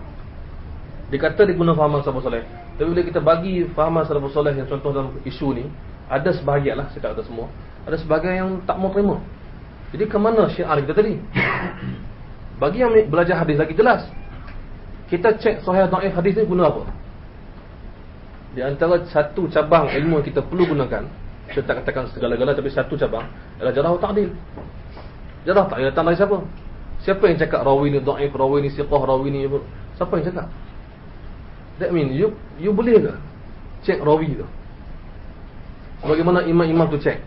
Dia kata dia guna fahaman salafus salih, tapi bila kita bagi fahaman salafus salih yang contoh dalam isu ni, ada sebahagian lah, saya tak kata semua, ada sebahagian yang tak mau terima. Jadi ke mana syiar kita tadi? Bagi yang belajar hadis lagi jelas, kita cek sahih dhaif hadis ni guna apa. Di antara satu cabang ilmu yang kita perlu gunakan, saya tak katakan segala-gala, tapi satu cabang adalah jarh ta'dil. Jarh ta'dil datang dari siapa? Siapa yang cakap rawi ni dhaif, rawi ni siqah, rawi ni apa? Siapa yang cakap? That mean you boleh ke cek rawi tu? Bagaimana imam-imam tu cek?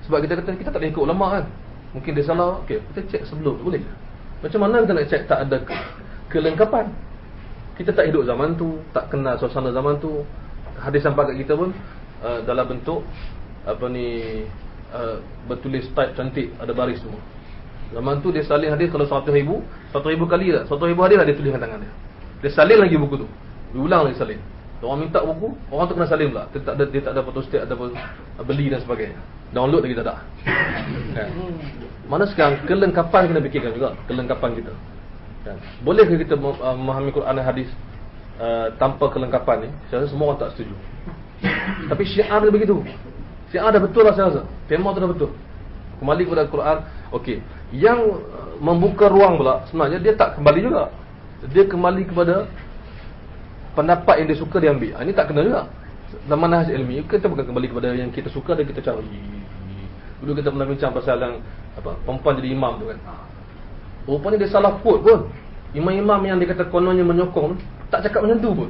Sebab kita kata kita tak boleh ikut ulama kan. Mungkin dia salah, okey, kita cek sebelum tu boleh. Macam mana kita nak cek tak ada kelengkapan? Kita tak hidup zaman tu, tak kenal suasana zaman tu. Hadis sampai kat kita pun dalam bentuk bertulis type cantik, ada baris semua. Zaman tu dia salin hadis kalau 100,000 kali tak, 100,000 hadis lah dia tuliskan tangan dia. Dia salin lagi buku tu, dia ulang lagi salin. Orang minta buku, orang tu kena salin pula. Dia tak ada photostat ataupun beli dan sebagainya. Download lagi tak ada. Kan? Mana sekarang kelengkapan kena fikirkan juga, kelengkapan kita. Kan? Boleh ke kita memahami Quran dan hadis tanpa kelengkapan ni? Saya rasa semua orang tak setuju. Tapi syiar dia begitu. Syiar dah betul lah saya rasa. Tema tu dah betul. Kembali kepada Quran. Okey. Yang membuka ruang pula sebenarnya dia tak kembali juga. Dia kembali kepada pendapat yang dia suka dia ambil. Ini tak kena juga. Dalam manhaj ilmi kita bukan kembali kepada yang kita suka dan kita cari. Dulu kita pernah bincang pasal yang perempuan jadi imam tu kan. Rupanya dia salah quote pun. Imam-imam yang dia kata kononnya menyokong tak cakap macam tu pun.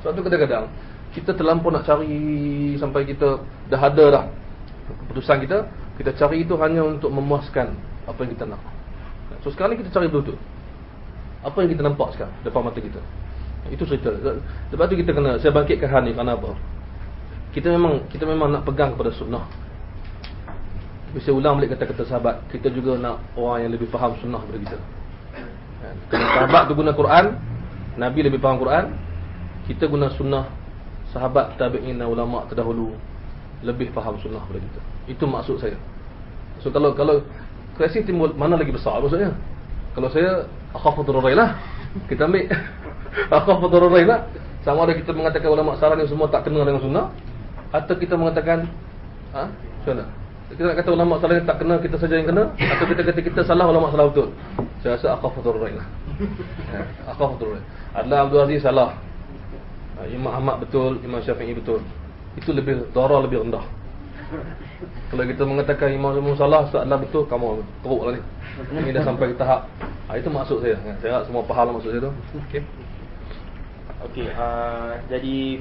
Sebab tu kadang-kadang kita terlampau nak cari sampai kita dah ada dah keputusan kita. Kita cari itu hanya untuk memuaskan apa yang kita nak. So sekarang ni kita cari betul-betul apa yang kita nampak sekarang depan mata kita. Itu cerita. Sebab tu kita kena, saya bangkitkan hal ni kerana apa? Kita memang nak pegang kepada sunnah. Bisa ulang balik kata-kata sahabat, kita juga nak orang yang lebih faham sunnah daripada kita. Kalau sahabat tu guna Quran, Nabi lebih faham Quran, kita guna sunnah sahabat, tabi'in dan ulama terdahulu lebih faham sunnah daripada kita. Itu maksud saya. So kalau krisis timbul mana lagi besar maksudnya? Kalau saya akhafu dararain kita ambil akhafu dararain sama ada kita mengatakan ulama saran yang semua tak kena dengan sunnah, atau kita mengatakan macam mana? Kita nak kata ulama salah tak kena, kita saja yang kena, atau kita kata kita salah, ulama salah betul. Saya rasa aqafatul ra'i lah. Aqafatul ra'i. Adlan Abdul Aziz salah, Imam Ahmad betul, Imam Syafi'i betul. Itu lebih darah, lebih rendah. Kalau kita mengatakan Imam salah, Ustaz Adlan betul, kamu teruk lah ni. Ini dah sampai tahap. Itu maksud saya. Saya harap semua faham maksud saya tu. Okey. Okey, jadi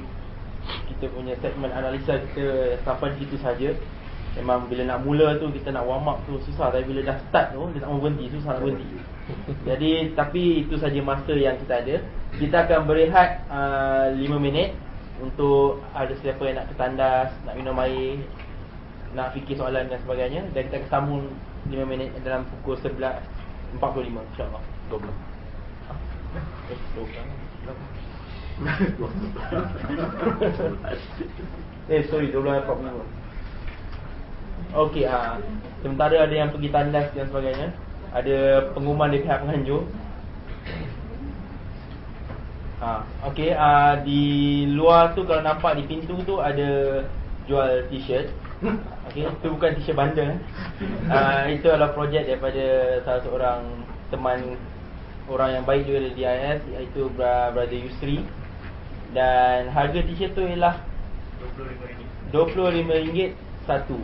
kita punya segmen analisa kita sampai di situ saja. Memang bila nak mula tu, kita nak warm up tu susah. Tapi bila dah start tu, dia tak mau berhenti, susah nak berhenti. Jadi, tapi itu saja masa yang kita ada. Kita akan berehat 5 minit untuk ada siapa yang nak ketandas, nak minum air, nak fikir soalan dan sebagainya. Dan kita akan sambung 5 minit dalam pukul 11.45 insyaAllah. 12. Sorry, 12.45. Okey, sementara ada yang pergi tandas dan sebagainya, ada pengumuman dari pihak penganjur. Okey, di luar tu kalau nampak di pintu tu ada jual t-shirt. Okey, itu bukan t-shirt bundle. Itu adalah projek daripada salah seorang teman orang yang baik juga dari DIS, iaitu Brother Yusri. Dan harga t-shirt tu ialah RM25 satu.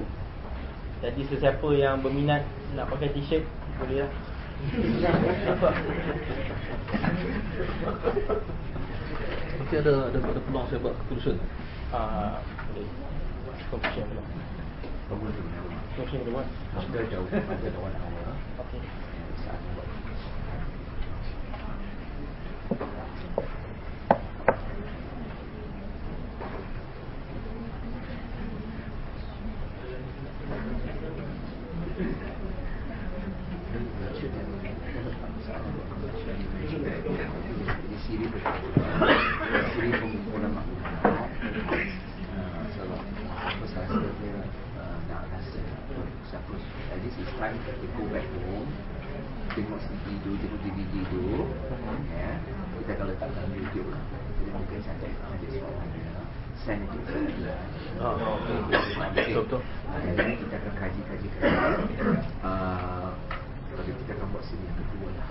Jadi sesiapa yang berminat nak pakai t-shirt, boleh lah. Nanti ada peluang saya buat keputusan. Boleh. Competition pula. Competition boleh buat. Ada jauh pada lawan awal. Okey. Saat buat. Tengok DVD tu, ya, kita akan letak dalam YouTube lah. Jadi mungkin saya ada soalannya, send itu saya. Betul. Jadi kita akan kaji. Tapi kita akan buat sini yang kedua lah.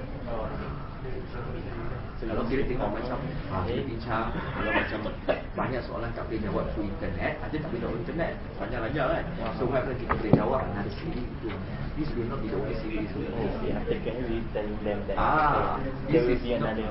Kalau kita tengok macam kita bincang, kalau macam banyak soalan tak boleh jawab through internet, ada tak boleh jawab internet, panjang-panjang kan. So kalau kita boleh jawab ada sini itu. This will not be the only series. After can we tell them that this there will is be not, another.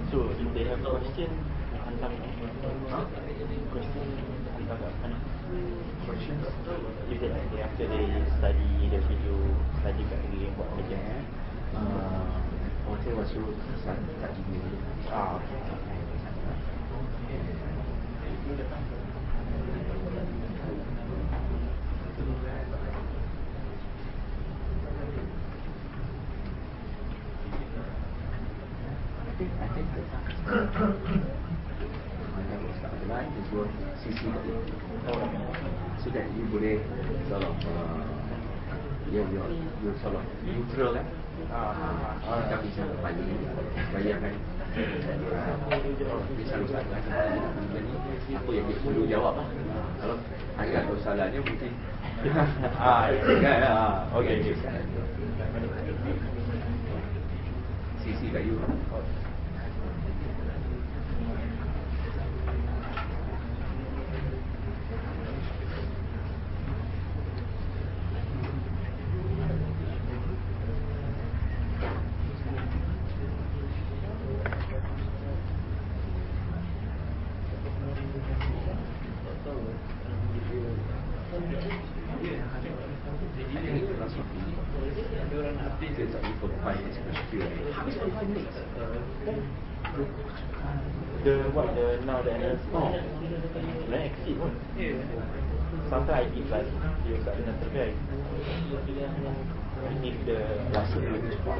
So if they have question, hantar question hantar kat mana? Questions? If they after they study the video, study kat lagi buat kerja. Saya was suruh tak email dulu. I think line is worth CC tadi. So that you boleh sort of you sort of neutral kan. Tak bisa bayangkan bisa lupa ni apa yang dia perlu jawab lah. Kalau agak soalannya mungkin okay. CC kat you. benefits of the 45 minutes per Q&A. Now the analysis sebenarnya exceed pun. Sometimes I give like dia kat dalam terbaik. If the Rasa lebih cepat.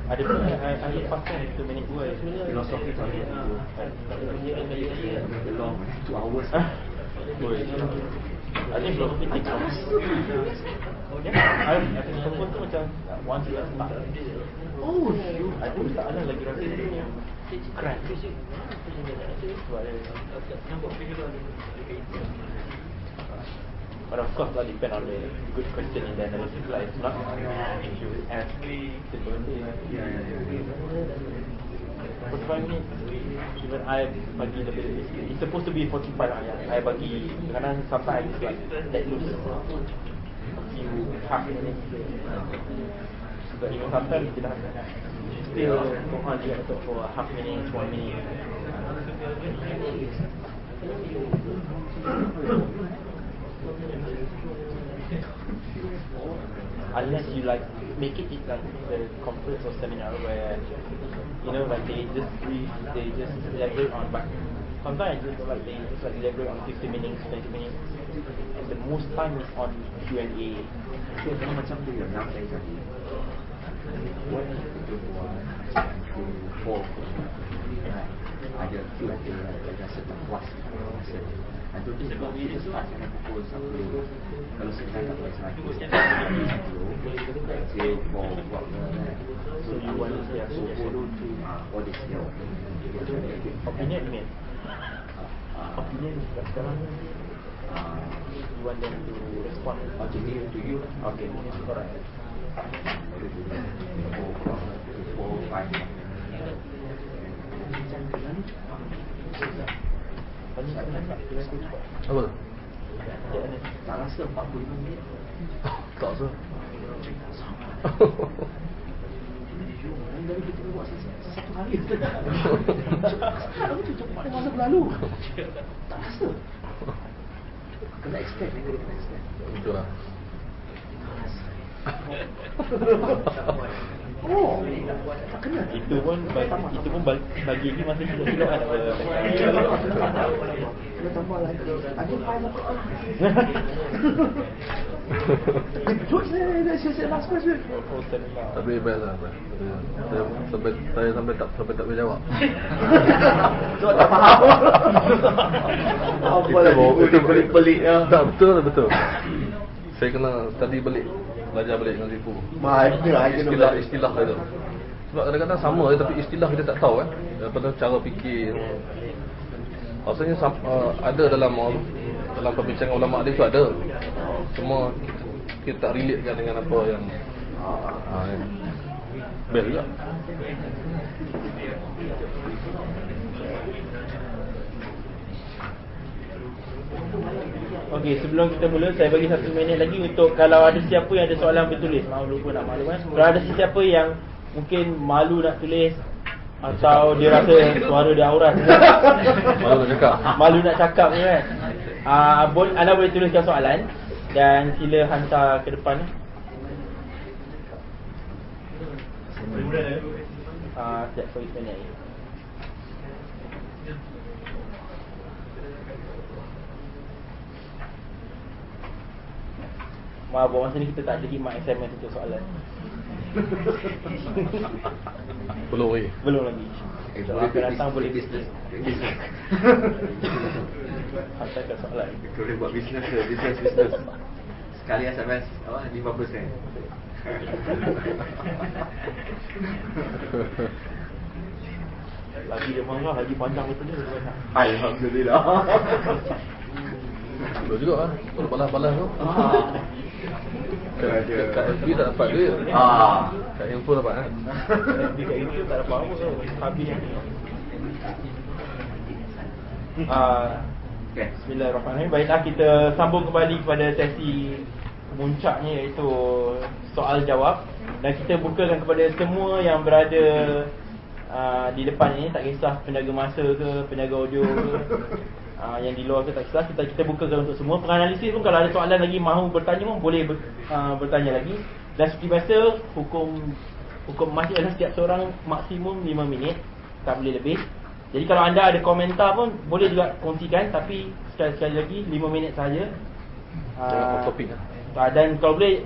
ada pun I lepas kan 2 minit 2 Filosofi tak ada itu long 2 hours. boleh. I think philosophy takes long. I think philosophy tu macam once you start. Oh, I pun tak ada lagi rasa dia crack. Sebab dia but of course, that depend on the good question in the analysis. Like, it's not if you ask simple thing. Yeah. 45 minutes. Even I bagi lebih. It's supposed to be 45 lah. Yeah. I bagi kadang sometimes like let loose. You half minutes. But even sometimes you dah still go on juga for a half minute, 1 minute. Unless you like make it like the conference or seminar where like they just elaborate on, but sometimes I just like they just like elaborate on 50 minutes, 20 minutes, and the most time is on Q&A. So kalau macam tu yang nak saya tadi, what is the for ada Q&A ada certain puas rasa. I don't think sebab kita start dengan pukul 10. Kalau saya tak boleh start pukul 10, let's say for what so you want to say follow to what is your Opinion ni. Opinion sekarang you want them to respond to you. Okay, alright. Apa tu? Tak rasa 45 minit. Tak rasa. Dari kita buat satu hari aku cucuk pada masa berlalu. Tak rasa. Kena expect. Betul lah. Oh, tak kena. Itu pun bagi lagi masa silap-silap kan. Kena tambah lagi. Ada file apa? Kejut saya last question. Tapi best lah. Saya sampai tak boleh jawab. Sebab tak faham. Apa lagi pelik-pelik ya. Tak, betul. Saya kena study balik, belajar balik dengan Zifu. Istilah itu. Sebab kadang-kadang sama tapi istilah kita tak tahu kan. Daripada cara fikir. Rasanya ada dalam perbincangan ulama hadis tu ada. Cuma kita tak relate kan dengan apa yang best juga. Okey, sebelum kita mula, saya bagi 1 minit lagi untuk kalau ada siapa yang ada soalan bertulis. Maaf lupa nak maklum kan. Kalau ada sesiapa yang mungkin malu nak tulis atau dia rasa suara dia aurat, malu nak cakap ni kan. Anda boleh tuliskan soalan dan sila hantar ke depan. Sekejap, sorry sebenarnya. Maaf, buat masa ni kita tak ada khidmat SMS untuk soalan. Belum lagi. Kalau akan datang boleh bisnes. Hantarkan soalan. Boleh buat bisnes. Sekali SMS 50 sen. Lagi dia marah, lagi panjang betul ni. Alhamdulillah. Betul juga lah. Kalau balas-balas tu. Kat FB tak dapat duit. Kat info dapat kan. Kat info tak dapat apa tu. Habis yang ni. Bismillahirrahmanirrahim. Baiklah, kita sambung kembali kepada sesi muncaknya, iaitu soal jawab. Dan kita bukakan kepada semua yang berada di depan ini, tak kisah penjaga masa ke, penjaga audio ke, yang di luar ke, tak kisah, kita bukakan untuk semua. Penganalisis pun kalau ada soalan lagi mahu bertanya pun boleh bertanya lagi. Dan seperti biasa, hukum masjid adalah setiap seorang maksimum 5 minit, tak boleh lebih. Jadi kalau anda ada komentar pun boleh juga kongsikan, tapi sekali lagi 5 minit saja. Jangan topik lah. Dan kalau boleh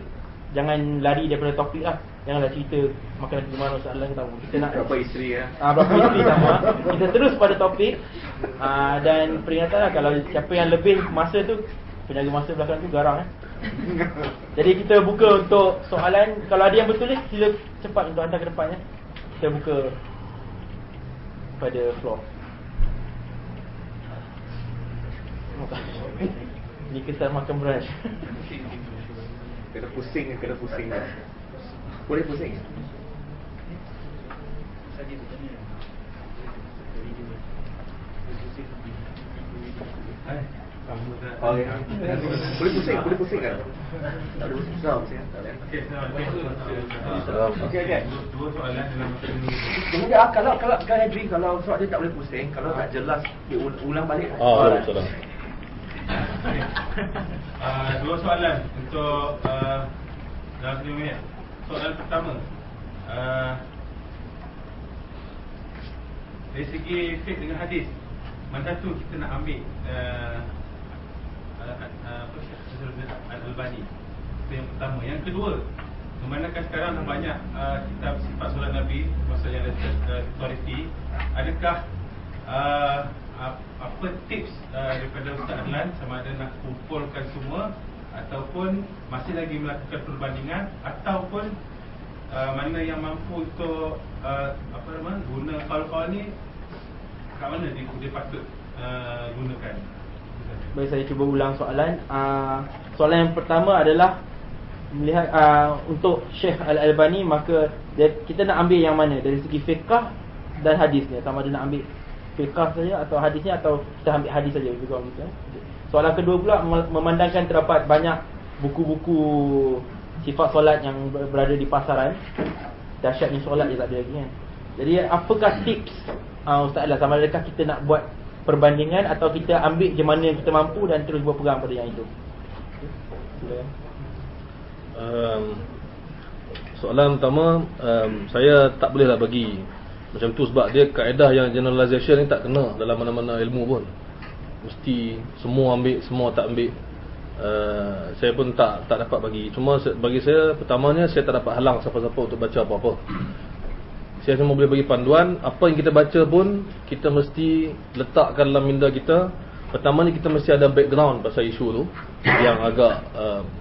jangan lari daripada topik lah. Janganlah cerita makan di mana soalan tahu. Kita nak Berapa isteri ya? berapa isteri sama. Kita terus pada topik. Dan peringatan lah, kalau siapa yang lebih masa tu, penjaga masa belakang tu garang. Jadi kita buka untuk soalan. Kalau ada yang bertulis, sila cepat untuk hantar ke depan. Kita buka pada floor. Ni kesan makan brunch. Kena pusing. Boleh pusing? Boleh pusing kan? Tak boleh pusing. Okey. Dua soalan dalam masa ini. Kemudian kalau Henry, kalau soal dia tak boleh pusing, kalau tak jelas ulang balik. Betul. Dua soalan untuk dalam 5 minit. Soalan pertama, dari segi fiqh dengan hadis, mana satu kita nak ambil Al-Albani? Itu yang pertama. Yang kedua, memandangkan sekarang banyak kitab sifat solat Nabi, maksudnya ada authority, adakah apa tips daripada Ustaz Adlan sama ada nak kumpulkan semua ataupun masih lagi melakukan perbandingan, ataupun mana yang mampu untuk guna kaul-kaul ni, kat mana dia patut gunakan? Baik, saya cuba ulang soalan. Soalan yang pertama adalah melihat untuk Syekh Al-Albani, maka kita nak ambil yang mana dari segi fiqh dan hadisnya, sama ada nak ambil fiqh saja atau hadisnya, atau kita ambil hadis saja juga gitu. Soalan kedua pula, memandangkan terdapat banyak buku-buku sifat solat yang berada di pasaran, dahsyatnya solat dia tak ada lagi kan. Jadi apakah tips Ustaz Adlan, sama adakah kita nak buat perbandingan atau kita ambil je mana yang kita mampu dan terus berpegang pada yang itu? Soalan pertama, saya tak bolehlah bagi macam tu sebab dia kaedah yang generalization ni tak kena dalam mana-mana ilmu pun. Mesti semua ambil, semua tak ambil. Saya pun tak dapat bagi. Cuma bagi saya, pertamanya saya tak dapat halang siapa-siapa untuk baca apa-apa. Saya cuma boleh bagi panduan. Apa yang kita baca pun, kita mesti letakkan dalam minda kita. Pertamanya kita mesti ada background pasal isu tu, yang agak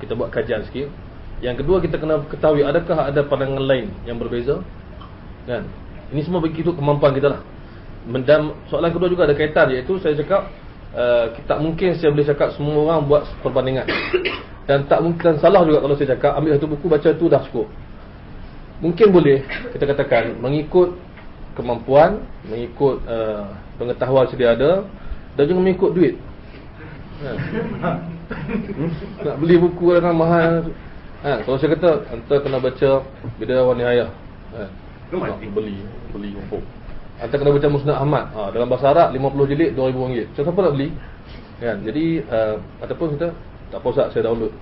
kita buat kajian sikit. Yang kedua, kita kena ketahui adakah ada pandangan lain yang berbeza kan? Ini semua bagi itu kemampuan kita lah. Dan soalan kedua juga ada kaitan, iaitu saya cakap tak mungkin saya boleh cakap semua orang buat perbandingan. Dan tak mungkin, salah juga kalau saya cakap ambil satu buku, baca tu dah cukup. Mungkin boleh kita katakan mengikut kemampuan, mengikut pengetahuan sedia ada, dan juga mengikut duit. Nak beli buku dengan mahal. Kalau saya kata anda kena baca Bidayah wa Nihayah, beli buku. Anda kena baca Musnad Ahmad, dalam bahasa Arab 50 jilid RM2,000. Siapa nak beli kan? Jadi ataupun kita tak apa Ustaz, saya download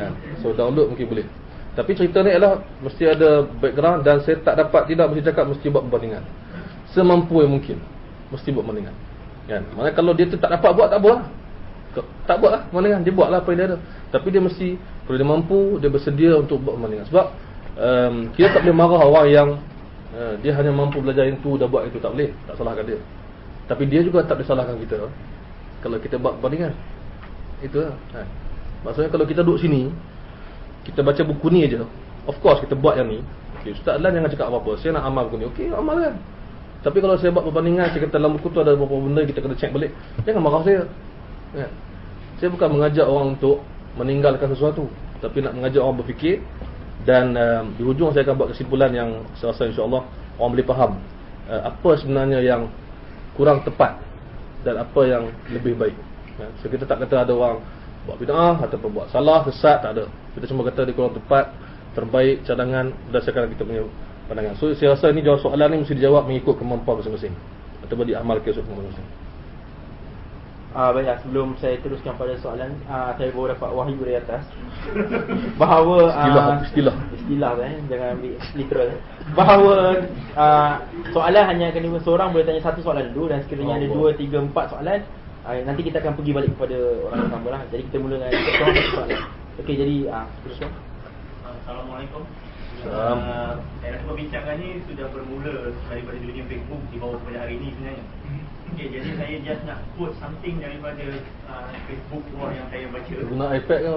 kan? So download mungkin boleh. Tapi cerita ni adalah mesti ada background, dan saya tak dapat, tidak mesti cakap mesti buat perbandingan. Semampu yang mungkin mesti buat perbandingan kan? Mana kalau dia tu tak dapat buat, tak apa lah. Tak buat lah perbandingan, dia buat lah apa yang dia ada. Tapi dia mesti, kalau dia mampu, dia bersedia untuk buat perbandingan. Sebab kita tak boleh marah orang yang dia hanya mampu belajar yang tu, dah buat itu, tak boleh, tak salahkan dia. Tapi dia juga tak boleh salahkan kita kalau kita buat perbandingan. Itu lah kan? Maksudnya kalau kita duduk sini, kita baca buku ni aja, of course kita buat yang ni. Okay, Ustaz Adlan jangan cakap apa-apa, saya nak amal buku ni. Okey, amalkan. Tapi kalau saya buat perbandingan, saya kata dalam buku tu ada beberapa benda kita kena check balik, jangan marah saya kan? Saya bukan mengajak orang untuk meninggalkan sesuatu, tapi nak mengajak orang berfikir. Dan di hujung saya akan buat kesimpulan yang saya rasa insya-Allah orang boleh faham apa sebenarnya yang kurang tepat dan apa yang lebih baik. So kita tak kata ada orang buat bid'ah ataupun buat salah, sesat, tak ada. Kita cuma kata dia kurang tepat, terbaik, cadangan berdasarkan kita punya pandangan. So saya rasa ini jawab soalan ni mesti dijawab mengikut kemampuan masing-masing ataupun diamalkan masing-masing. Baiklah, sebelum saya teruskan pada soalan, saya baru dapat wahyu dari atas bahawa istilah jangan ambil literal. Bahawa soalan hanya kena seorang boleh tanya satu soalan dulu, dan sekiranya ada 2, 3, 4 soalan, nanti kita akan pergi balik kepada orang yang sama lah. Jadi kita mula dengan satu soalan. Okey, jadi teruskan. Assalamualaikum. Salam. Saya rasa perbincangan ni sudah bermula daripada dunia Facebook dibawa kepada hari ini sebenarnya. Okay, jadi saya just nak quote something daripada Facebook wall yang saya baca. Guna iPad kan?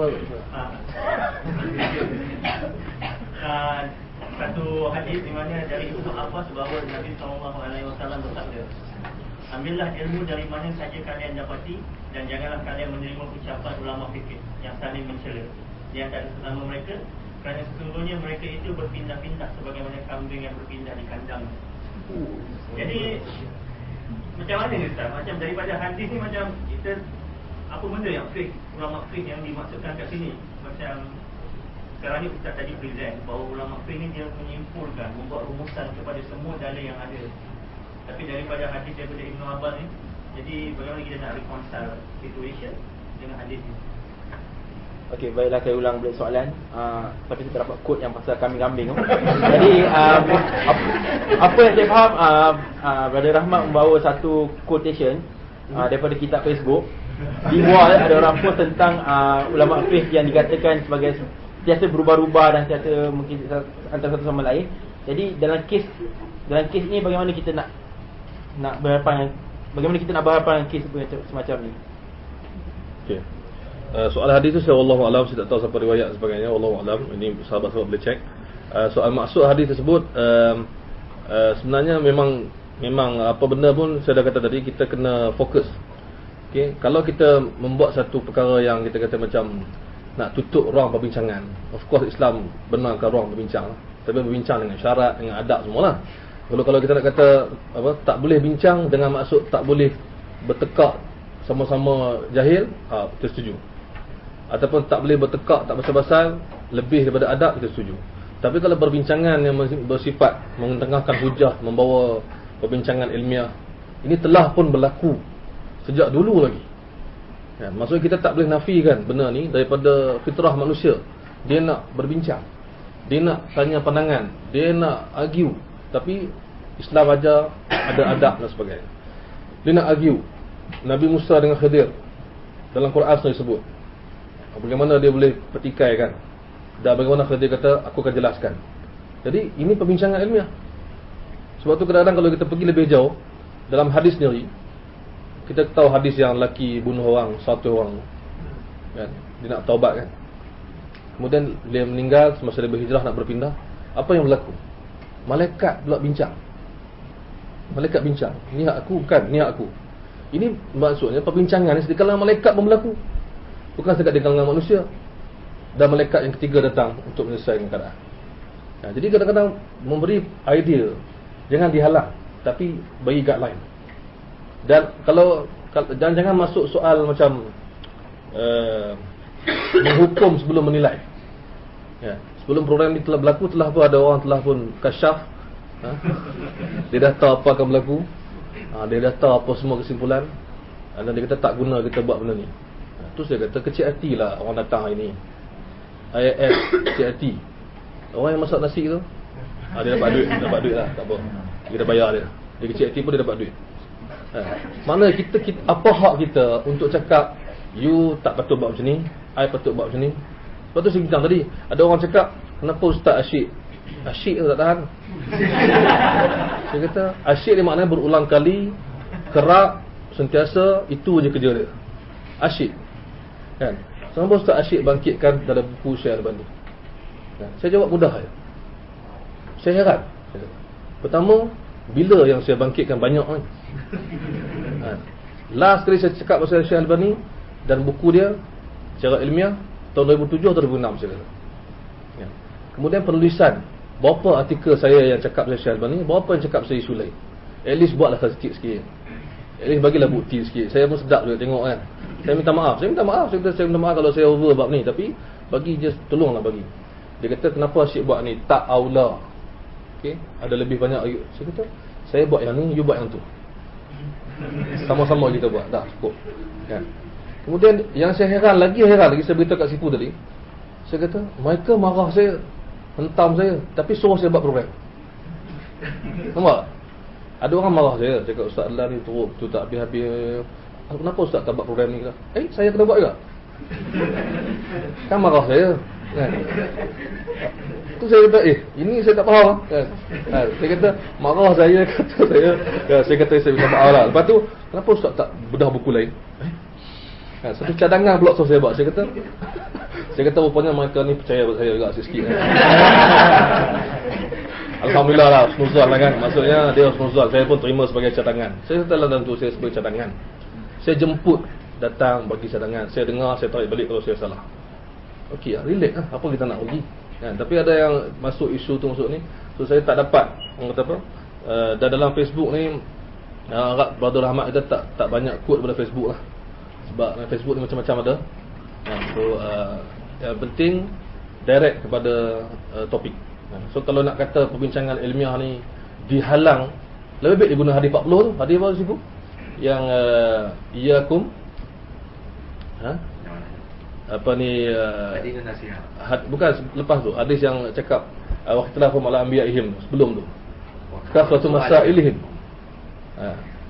Satu hadis di mana dari Ibnu Abbas bahawa Nabi SAW bersabda, ambillah ilmu dari mana saja kalian dapati, dan janganlah kalian menerima ucapan ulama fikih yang saling mencela di antara sesama mereka, kerana sesungguhnya mereka itu berpindah-pindah sebagaimana kambing yang berpindah di kandang. Jadi macam mana ni Ustaz? Macam daripada hadis ni, macam kita apa benda yang fake, ulama fake yang dimaksudkan kat sini? Macam sekarang ni Ustaz tadi present bahawa ulama fake ni dia menyimpulkan, membuat rumusan kepada semua dalil yang ada. Tapi daripada hadis daripada Ibnu Abbas ni, jadi bagaimana kita nak reconcile situation dengan hadis ni? Okey, baiklah, saya ulang balik soalan. Tapi saya tak dapat kod yang pasal kambing-kambing tu. Jadi apa yang saya faham, Brother Rahmat membawa satu quotation daripada kitab Facebook. Di wall ada orang post tentang ulama fiqh yang dikatakan sebagai sentiasa berubah-ubah dan sentiasa mungkin antara satu sama lain. Jadi dalam kes ni bagaimana kita nak berhadapan dengan kes semacam ni? Okey. Soal hadis tu saya wallahu alam, saya tak tahu siapa riwayat sebagainya, wallahu alam. Ini sahabat-sahabat boleh cek. Soal maksud hadis tersebut, sebenarnya memang apa benda pun saya dah kata tadi, kita kena fokus. Okey, kalau kita membuat satu perkara yang kita kata macam nak tutup ruang perbincangan, of course Islam benarkan ruang berbincang, tapi berbincang dengan syarat, dengan adab semualah. Kalau kita nak kata apa, tak boleh bincang dengan maksud tak boleh bertekak sama-sama jahil, kita setuju. Ataupun tak boleh bertekak, tak basal-basal, lebih daripada adab, kita setuju. Tapi kalau perbincangan yang bersifat mengetengahkan hujah, membawa perbincangan ilmiah, ini telah pun berlaku sejak dulu lagi. Ya, maksudnya kita tak boleh nafikan benda ni daripada fitrah manusia. Dia nak berbincang, dia nak tanya pandangan, dia nak argue. Tapi Islam ajar ada adab dan sebagainya. Dia nak argue. Nabi Musa dengan Khidir dalam Quran disebut bagaimana dia boleh petikai kan, dan bagaimana Khidir kata aku akan jelaskan. Jadi ini perbincangan ilmiah. Sebab tu kadang-kadang kalau kita pergi lebih jauh dalam hadis sendiri, kita tahu hadis yang lelaki bunuh orang, satu orang kan, dia nak taubat kan, kemudian dia meninggal semasa dia berhijrah nak berpindah. Apa yang berlaku? Malaikat pula bincang. Malaikat bincang, ni hak aku bukan, ni hak aku. Ini maksudnya perbincangan ni di kalangan malaikat pun berlaku, bukan sekadar di kalangan manusia. Dan malaikat yang ketiga datang untuk menyelesaikan keadaan. Jadi kadang-kadang memberi idea, jangan dihalang, tapi bagi guideline. Dan jangan masuk soal macam menghukum sebelum menilai. Ya, sebelum program ini telah berlaku, telah pun ada orang telah pun kasyaf. Dia dah tahu apa akan berlaku. Dia dah tahu apa semua kesimpulan. Dan dia kata tak guna kita buat benda ni. Terus dia kata kecil hatilah orang datang hari ni. IAS kecil hati. Orang yang masak nasi tu, dia dapat duit lah, tak apa. Kita bayar dia. Dia kecil hati pun dia dapat duit. Mana kita apa hak kita untuk cakap you tak patut buat macam ni, I patut buat macam ni. Lepas tu saya bincang tadi, ada orang cakap kenapa Ustaz asyik tu tak tahan. Saya kata asyik dia maknanya berulang kali, kerap, sentiasa, itu je kerja dia. Asyik kan. Kenapa Ustaz asyik bangkitkan dalam buku Syekh Albani? Saya jawab mudah je. Saya heran. Pertama, bila yang saya bangkitkan banyak ni? Last kali saya cakap pasal Syekh Albani dan buku dia secara ilmiah tahun 2007 atau 2006 saya kata. Ya. Kemudian penulisan, berapa artikel saya yang cakap pasal Syekh Albani, berapa yang cakap saya isu lain. At least buatlah sikit-sikit. At least bagilah bukti sikit. Saya pun sedap juga tengok kan. Saya minta maaf. Saya minta maaf kalau saya over bab ni, tapi bagi just tolonglah bagi. Dia kata kenapa asyik buat ni? Tak aula. Okey, ada lebih banyak. Saya kata saya buat yang ni, you buat yang tu. Sama-sama kita buat. Dah cukup. Kan. Kemudian yang saya heran lagi saya beritahu kat Sipu tadi. Saya kata, mereka marah saya, hentam saya, tapi suruh saya buat program. Nampak? Ada orang marah saya, cakap Ustaz Adlan ni teruk, tu tak habis-habis. Kenapa Ustaz tak buat program ni? Saya kena buat juga. Kan marah saya. Kan? Tu saya kata, ini saya tak faham. Kan? Saya kata, marah saya, kata saya. Saya kata saya minta maaf lah. Lepas tu, kenapa Ustaz tak bedah buku lain? Satu cadangan pula saya buat. Saya kata rupanya mereka ni percaya pada saya juga sikit. Alhamdulillah lah, husnuzan lah kan. Maksudnya dia husnuzan. Saya pun terima sebagai cadangan. Saya kata dalam tu saya sebagai cadangan. Saya jemput datang bagi cadangan. Saya dengar, saya tarik balik kalau saya salah. Okey lah, relate lah. Apa kita nak pergi kan? Tapi ada yang masuk isu tu masuk ni. So saya tak dapat, orang kata apa, dan dalam Facebook ni Brother Rahmat kita tak banyak quote pada Facebook lah. Sebab Facebook ni macam-macam ada. So yang penting direct kepada topik. So kalau nak kata perbincangan ilmiah ni dihalang, lebih baik dia guna hadis 40 tu. Hadis apa situ? Yang iyakum apa ni hadis nasihat. Bukan lepas tu. Hadis yang cakap waqtilafum ala anbiya'ihim sebelum tu. Kafratu masailihim.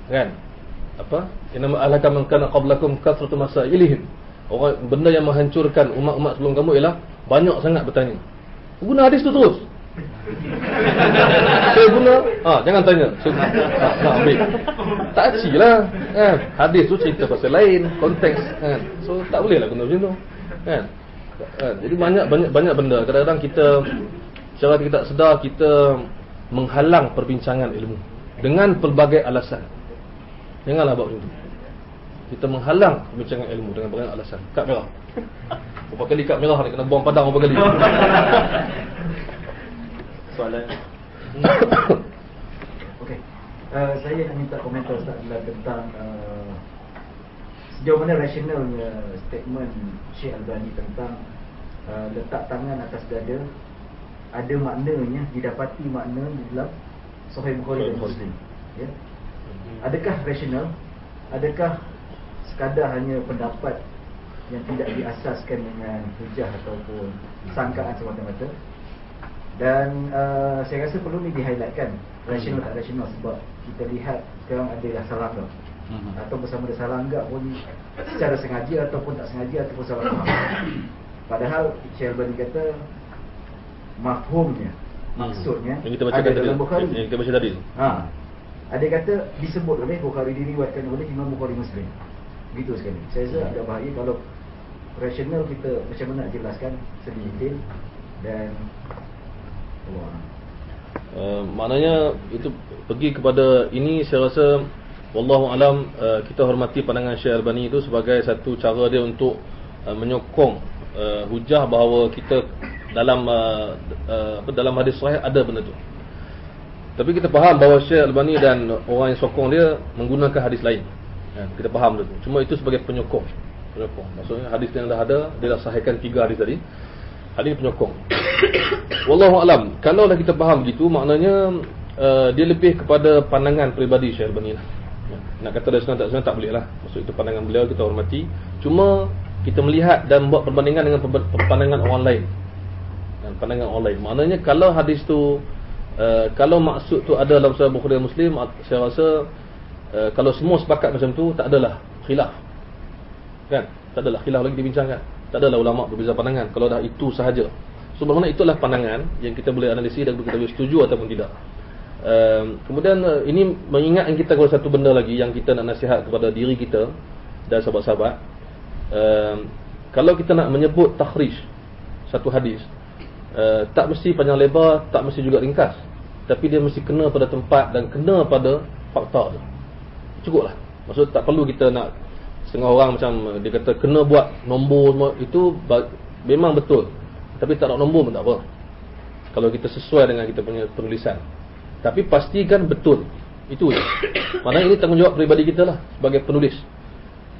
Kan? Apa? Inna ahlaka man kana qablakum kathratu masailihim. Orang benda yang menghancurkan umat-umat sebelum kamu ialah banyak sangat bertanya. Guna hadis tu terus. Saya guna, jangan tanya. Nak ambil. Tak acilah kan. Hadis tu cerita pasal lain, konteks kan. So tak boleh lah guna macam tu. Kan? Jadi banyak benda. Kadang-kadang kita secara kita tak sedar kita menghalang perbincangan ilmu dengan pelbagai alasan. Janganlah buat macam tu. Kita menghalang perbincangan ilmu dengan berbagai alasan. Kad merah. Berapa kali kad merah ni kena bom padang berapa kali. Soalan. Okey. Saya nak minta komentar Ustaz Adlan tentang sejauh mana rasionalnya statement Syekh Albani tentang letak tangan atas dada ada maknanya, didapati makna di dalam Sahih Bukhari dan Muslim. Ya. Adakah rasional? Adakah sekadar hanya pendapat yang tidak diasaskan dengan hujah ataupun sangkaan semata-mata? Dan saya rasa perlu ni di-highlightkan rasional tak rasional, sebab kita lihat sekarang ada yang salah ke atau bersama ada salah enggak pun, secara sengaja ataupun tak sengaja ataupun salah faham. Padahal Syekh Albani kata mafhumnya, maksudnya yang kita baca ada dalam Bukhari. Yang kita baca tadi. Ada kata disebut oleh Bukhari, diriwayatkan oleh Imam Bukhari Muslim. Begitu sekali. Saya rasa agak bahaya kalau rasional kita macam mana nak jelaskan sedikit dan maknanya itu pergi kepada ini. Saya rasa wallahu alam, kita hormati pandangan Syekh Albani itu sebagai satu cara dia untuk menyokong hujah bahawa kita dalam dalam hadis sahih ada benda tu. Tapi kita faham bahawa Syekh Albani dan orang yang sokong dia menggunakan hadis lain. Kita faham tu. Cuma itu sebagai penyokong. Maksudnya hadis yang dah ada, dia dah sahihkan 3 hadis tadi. Hadis penyokong. Wallahu alam. Kalau dah kita faham gitu, maknanya dia lebih kepada pandangan peribadi Syekh Albani lah. Nak kata dari sana tak boleh lah. Maksud itu pandangan beliau, kita hormati. Cuma kita melihat dan buat perbandingan dengan pandangan orang lain. Dan pandangan orang lain. Maknanya kalau hadis tu kalau maksud tu ada dalam Sahih Bukhari dan Muslim, saya rasa kalau semua sepakat macam tu, tak adalah khilaf. Kan? Tak adalah khilaf lagi dibincangkan. Tak adalah ulama berbeza pandangan kalau dah itu sahaja. So bermakna itulah pandangan yang kita boleh analisis dan kita boleh setuju ataupun tidak. Kemudian ini mengingatkan kita kepada satu benda lagi yang kita nak nasihat kepada diri kita dan sahabat-sahabat. Kalau kita nak menyebut takhrij satu hadis, tak mesti panjang lebar, tak mesti juga ringkas, tapi dia mesti kena pada tempat dan kena pada fakta tu. Cukuplah. Maksud tak perlu kita nak, setengah orang macam dia kata kena buat nombor semua, itu memang betul. Tapi tak nak nombor pun tak apa, kalau kita sesuai dengan kita punya penulisan. Tapi pastikan betul. Itu je. Maknanya ini tanggungjawab peribadi kita lah sebagai penulis.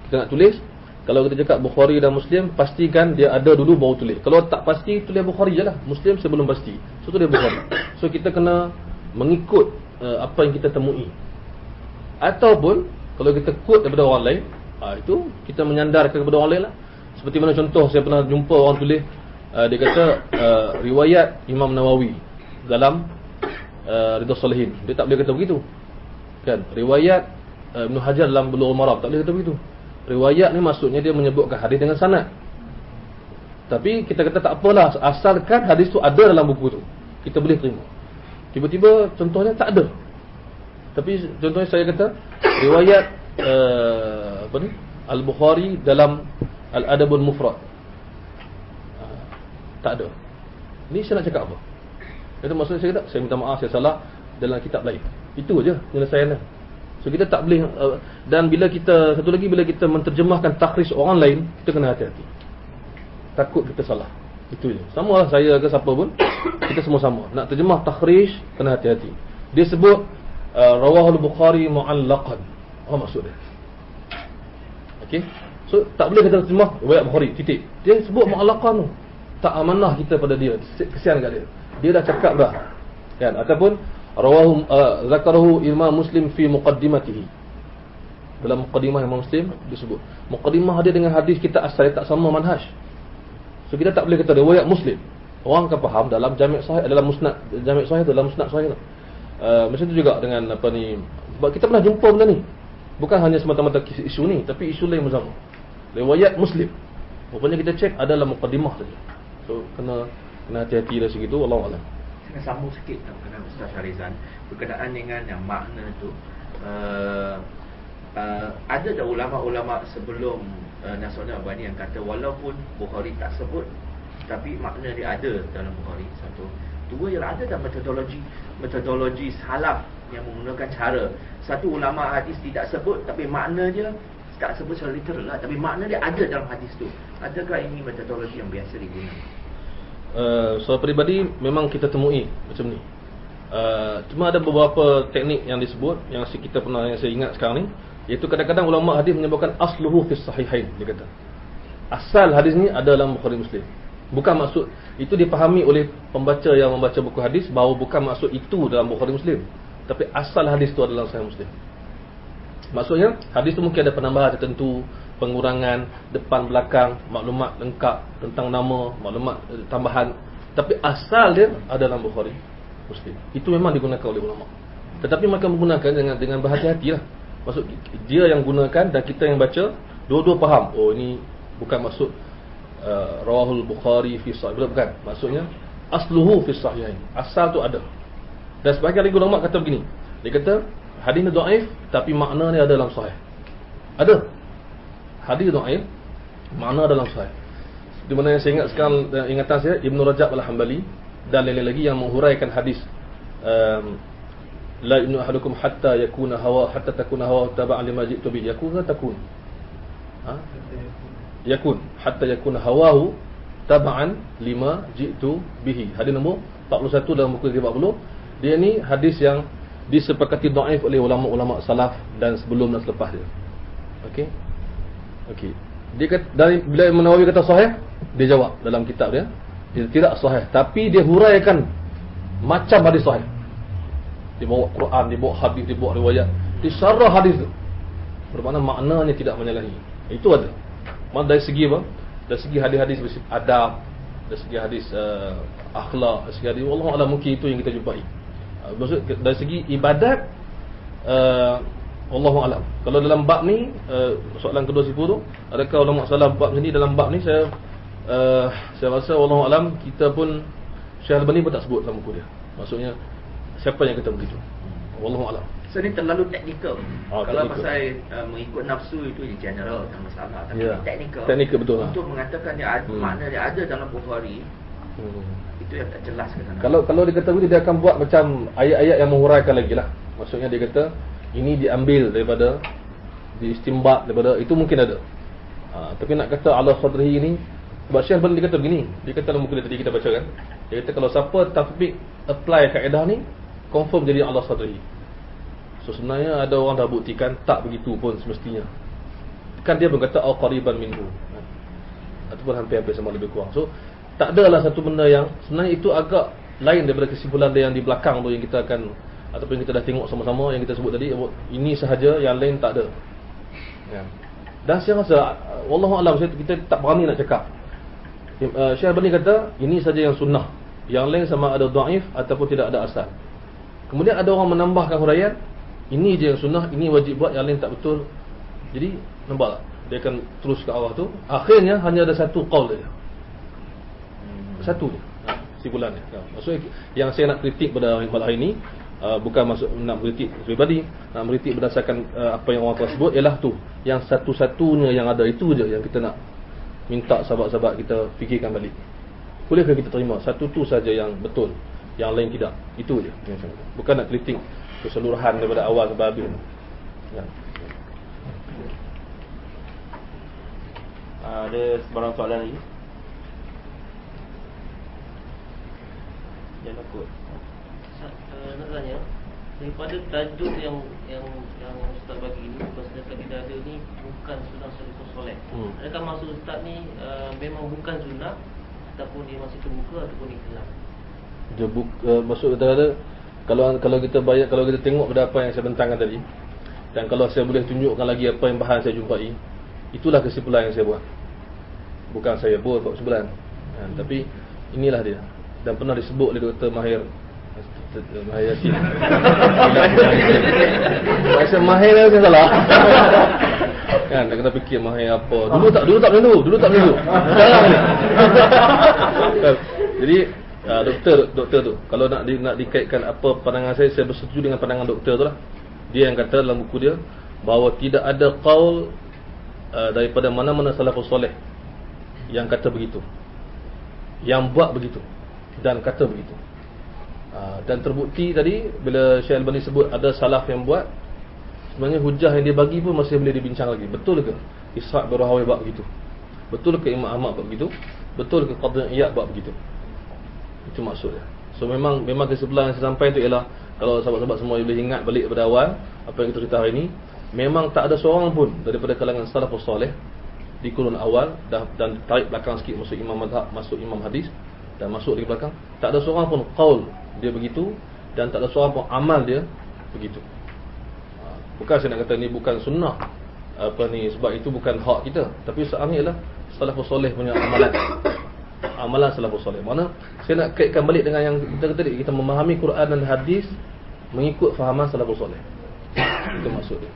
Kita nak tulis, kalau kita cakap Bukhari dan Muslim, pastikan dia ada dulu baru tulis. Kalau tak pasti, tulis Bukhari je lah. Muslim sebelum pasti, so tulis Bukhari. So kita kena mengikut apa yang kita temui. Ataupun Kalau kita quote daripada orang lain, itu kita menyandarkan kepada orang lain lah. Seperti mana contoh saya pernah jumpa orang tulis, dia kata riwayat Imam Nawawi dalam Riyadhus Shalihin, dia tak boleh kata begitu kan. Riwayat Ibn Hajar dalam Bulughul Maram, tak boleh kata begitu. Riwayat ni maksudnya dia menyebutkan hadis dengan sanad. Tapi kita kata tak apalah, asalkan hadis tu ada dalam buku tu, kita boleh terima. Tiba-tiba contohnya tak ada. Tapi contohnya saya kata riwayat Al-Bukhari dalam Al-Adabul Mufrad, tak ada. Ni saya nak cakap apa? Itu maksudnya saya kata, saya minta maaf, saya salah dalam kitab lain. Itu aja penyelesaiannya. So kita tak boleh, dan bila kita, satu lagi, bila kita menterjemahkan takhrij orang lain, kita kena hati-hati. Takut kita salah. Itu je. Sama lah saya ke siapa pun, kita semua sama. Nak terjemah takhrij, kena hati-hati. Dia sebut Rawahul Bukhari mu'allaqan. Apa maksud dia? Okey. So tak boleh kita terjemah riwayat Bukhari, titik. Dia sebut mu'allaqan tu. Tak amanah kita pada dia. Kesian kat dia. Dia dah cakap dah. Kan? Ataupun rawahu zakarahu Imam Muslim fi muqaddimatihi. Dalam muqaddimah Imam Muslim disebut. Muqaddimah dia dengan hadis kita asal tak sama manhaj. So kita tak boleh kata riwayat Muslim. Orang akan faham dalam Jami' Sahih, dalam Musnad Jami' Sahih, dalam Musnad Sahih. Macam tu juga dengan apa ni. Sebab kita pernah jumpa benda ni. Bukan hanya semata-mata isu ni, tapi isu lain pun sama. Riwayat Muslim. Rupanya kita cek ada dalam muqaddimah saja. So kena hati-hati dari segitu. Wallahu a'lam. Saya sambung sikit dengan Ustaz Syarizan berkenaan dengan yang makna tu. Ada dah ulama-ulama sebelum Nasrani Albani yang kata walaupun Bukhari tak sebut, tapi makna dia ada dalam Bukhari. Satu. Dua, ialah ada dalam metodologi salaf yang menggunakan cara. Satu, ulama hadis tidak sebut, tapi makna dia tak sebut secara literal lah, tapi makna dia ada dalam hadis tu. Adakah ini metodologi yang biasa digunakan? So peribadi memang kita temui macam ni. Cuma ada beberapa teknik yang disebut, yang kita pernah, yang saya ingat sekarang ni, iaitu kadang-kadang ulama hadis menyebutkan asluhu fis sahihain. Dia kata asal hadis ni ada dalam Bukhari Muslim. Bukan maksud itu dipahami oleh pembaca yang membaca buku hadis bahawa bukan maksud itu dalam Bukhari Muslim, tapi asal hadis itu adalah Sahih Muslim. Maksudnya hadis itu mungkin ada penambahan tertentu, pengurangan depan belakang, maklumat lengkap tentang nama, maklumat tambahan, tapi asal dia ada dalam Bukhari Muslim. Itu memang digunakan oleh ulama. Tetapi mereka menggunakan dengan berhati-hati lah. Maksud dia yang gunakan dan kita yang baca, dua-dua faham. Oh, ini bukan maksud Rawahul Bukhari fi Sahih, bukan. Maksudnya asluhu fi Sahihain. Asal tu ada. Dan sebahagian lagi ulama kata begini. Dia kata hadis ni dhaif tapi makna ni ada dalam Sahih. Ada. Hadis dhaif, makna dalam Sahih. Di mana yang saya ingat sekarang, ingatan saya Ibn Rajab Al-Hambali dan lain-lain lagi yang menghuraikan hadis la yu'minu ahadukum hatta takuna hawa taba'an lima ji'tu bi. Yakun takun. Yakun hatta yakuna hawahu taba'an lima ji'tu bihi. Hadis nombor 41 dalam buku 40. Dia ni hadis yang disepakati dhaif oleh ulama-ulama salaf dan sebelum dan selepas dia. Okey. Dia kata, dari bila Imam Nawawi kata sahih, dia jawab dalam kitab dia tidak sahih, tapi dia huraikan macam hadis sahih. Dia bawa Quran, dia bawa hadis, dia bawa riwayat, dia syarah hadis tu. Bermakna maknanya tidak menyalahi. Itu ada. Dari segi apa? Dari segi hadis-hadis bersifat adab, dari segi hadis akhlak, dari segi hadis wallahu a'lam, mungkin itu yang kita jumpai. Maksud dari segi ibadat wallahu a'lam. Kalau dalam bab ni soalan kedua sifu tu, adakah ulama salah bab sini, dalam bab ni saya rasa wallahu a'lam, kita pun Syekh Al-Albani pun tak sebut dalam buku dia. Maksudnya siapa yang kata begitu? Wallahu a'lam. So ni terlalu teknikal. Kalau teknikal. pasal mengikut nafsu itu di general tak masalah, tapi teknikal. Teknikal betul lah. Untuk mengatakan dia ada, makna dia ada dalam Bukhari, itu yang tak jelas ke sana. Kalau dia kata begitu, dia akan buat macam ayat-ayat yang menghuraikan lagi lah. Maksudnya dia kata ini diambil daripada, diistimbat daripada, itu mungkin ada. Tapi nak kata ala sadrihi ni, sebab Syekh Al-Albani dia kata begini, dia kata dalam buku dia tadi kita baca kan, dia kata kalau siapa tatbik apply kaedah ni, confirm jadi ala sadrihi. So sebenarnya ada orang dah buktikan tak begitu pun semestinya. Kan dia berkata au qariban minhu, ataupun hampir-hampir sama lebih kurang. So tak adalah satu benda yang sebenarnya itu agak lain daripada kesimpulan dia yang di belakang tu, yang kita akan ataupun kita dah tengok sama-sama yang kita sebut tadi, ini sahaja, yang lain tak ada. Ya. Dan saya rasa wallahu alam, kita tak berani nak cakap. Syekh Albani kata ini saja yang sunnah, yang lain sama ada dhaif ataupun tidak ada asal. Kemudian ada orang menambahkan huraian, ini je yang sunnah, ini wajib buat, yang lain tak betul. Jadi nampak tak? Dia akan terus ke arah tu. Akhirnya hanya ada satu qaul saja. Satu je. Simpulannya. Maksudnya yang saya nak kritik pada hari ini, bukan masuk nak kritik pribadi, nak kritik berdasarkan apa yang orang tersebut, ialah tu. Yang satu-satunya yang ada itu je yang kita nak minta sahabat-sahabat kita fikirkan balik. Bolehkah kita terima satu tu saja yang betul, yang lain tidak? Itu je. Bukan nak kritik keseluruhan daripada awal sampai habis. Ya. Ada sebarang soalan lagi? Jangan takut. Nak tanya, daripada tajuk yang Ustaz bagi ini, sedekah tidak ada ni bukan sunnah salafus soleh. Adakah maksud Ustaz ni memang bukan sunnah, ataupun dia masih terbuka ataupun ikhlas? Dia maksud kata kalau kita bayar, kalau kita tengok pada apa yang saya bentangkan tadi, dan kalau saya boleh tunjukkan lagi apa yang bahan saya jumpai, itulah kesimpulan yang saya buat. Bukan saya buat kesimpulan, tapi inilah dia. Dan pernah disebut oleh Dr. Mahir Yasin. Rasa Mahir dia salah. Kan nak kena fikir Mahir apa. Dulu tak macam tu. Sekarang ni. Jadi doktor tu, kalau nak dikaitkan apa pandangan saya bersetuju dengan pandangan doktor tu lah. Dia yang kata dalam buku dia bahawa tidak ada qaul daripada mana-mana salafus soleh yang kata begitu, yang buat begitu dan kata begitu. Dan terbukti tadi bila Syekh Albani sebut ada salaf yang buat, sebenarnya hujah yang dia bagi pun masih boleh dibincang lagi. Betul ke Ishaq bin Rahawi buat begitu? Betul ke Imam Ahmad buat begitu? Betul ke Qadhi Iyad buat begitu? Itu maksudnya. So memang kesimpulan yang saya sampaikan tu ialah, kalau sahabat-sahabat semua boleh ingat balik pada awal apa yang kita cerita hari ini, memang tak ada seorang pun daripada kalangan salafus soleh di kurun awal dan tarik belakang sikit masuk imam mazhab, masuk imam hadis dan masuk di belakang, tak ada seorang pun qaul dia begitu dan tak ada seorang pun amal dia begitu. Bukan saya nak kata ni bukan sunnah apa ni, sebab itu bukan hak kita, tapi sebenarnya ialah salafus soleh punya amalan salafus soleh. Mana saya nak kaitkan balik dengan yang kita kata tadi, kita memahami Quran dan hadis mengikut fahaman salafus soleh. Itu maksud dia.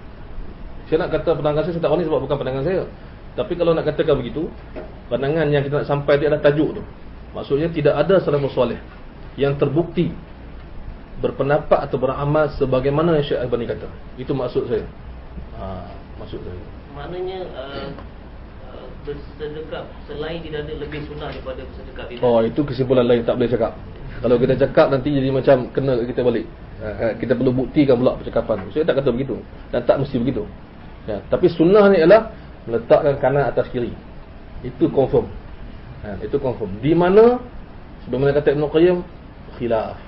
Saya nak kata pandangan saya tak tahu ni sebab bukan pandangan saya. Tapi kalau nak katakan begitu, pandangan yang kita nak sampai dia adalah tajuk tu. Maksudnya tidak ada salafus soleh yang terbukti berpendapat atau beramal sebagaimana yang Syekh Albani kata. Itu maksud saya. Maksud saya. Maknanya bersedekah selain tidak ada lebih sunnah daripada bersedekah tidak. Oh, itu kesimpulan lain, tak boleh cakap. Kalau kita cakap nanti jadi macam kena kita balik. Kita perlu buktikan pula percakapan. Saya tak kata begitu dan tak mesti begitu. Ya, tapi sunnah ni ialah meletakkan kanan atas kiri. Itu confirm. Itu confirm. Di mana sebagaimana kata Ibn Qayyim, khilaf.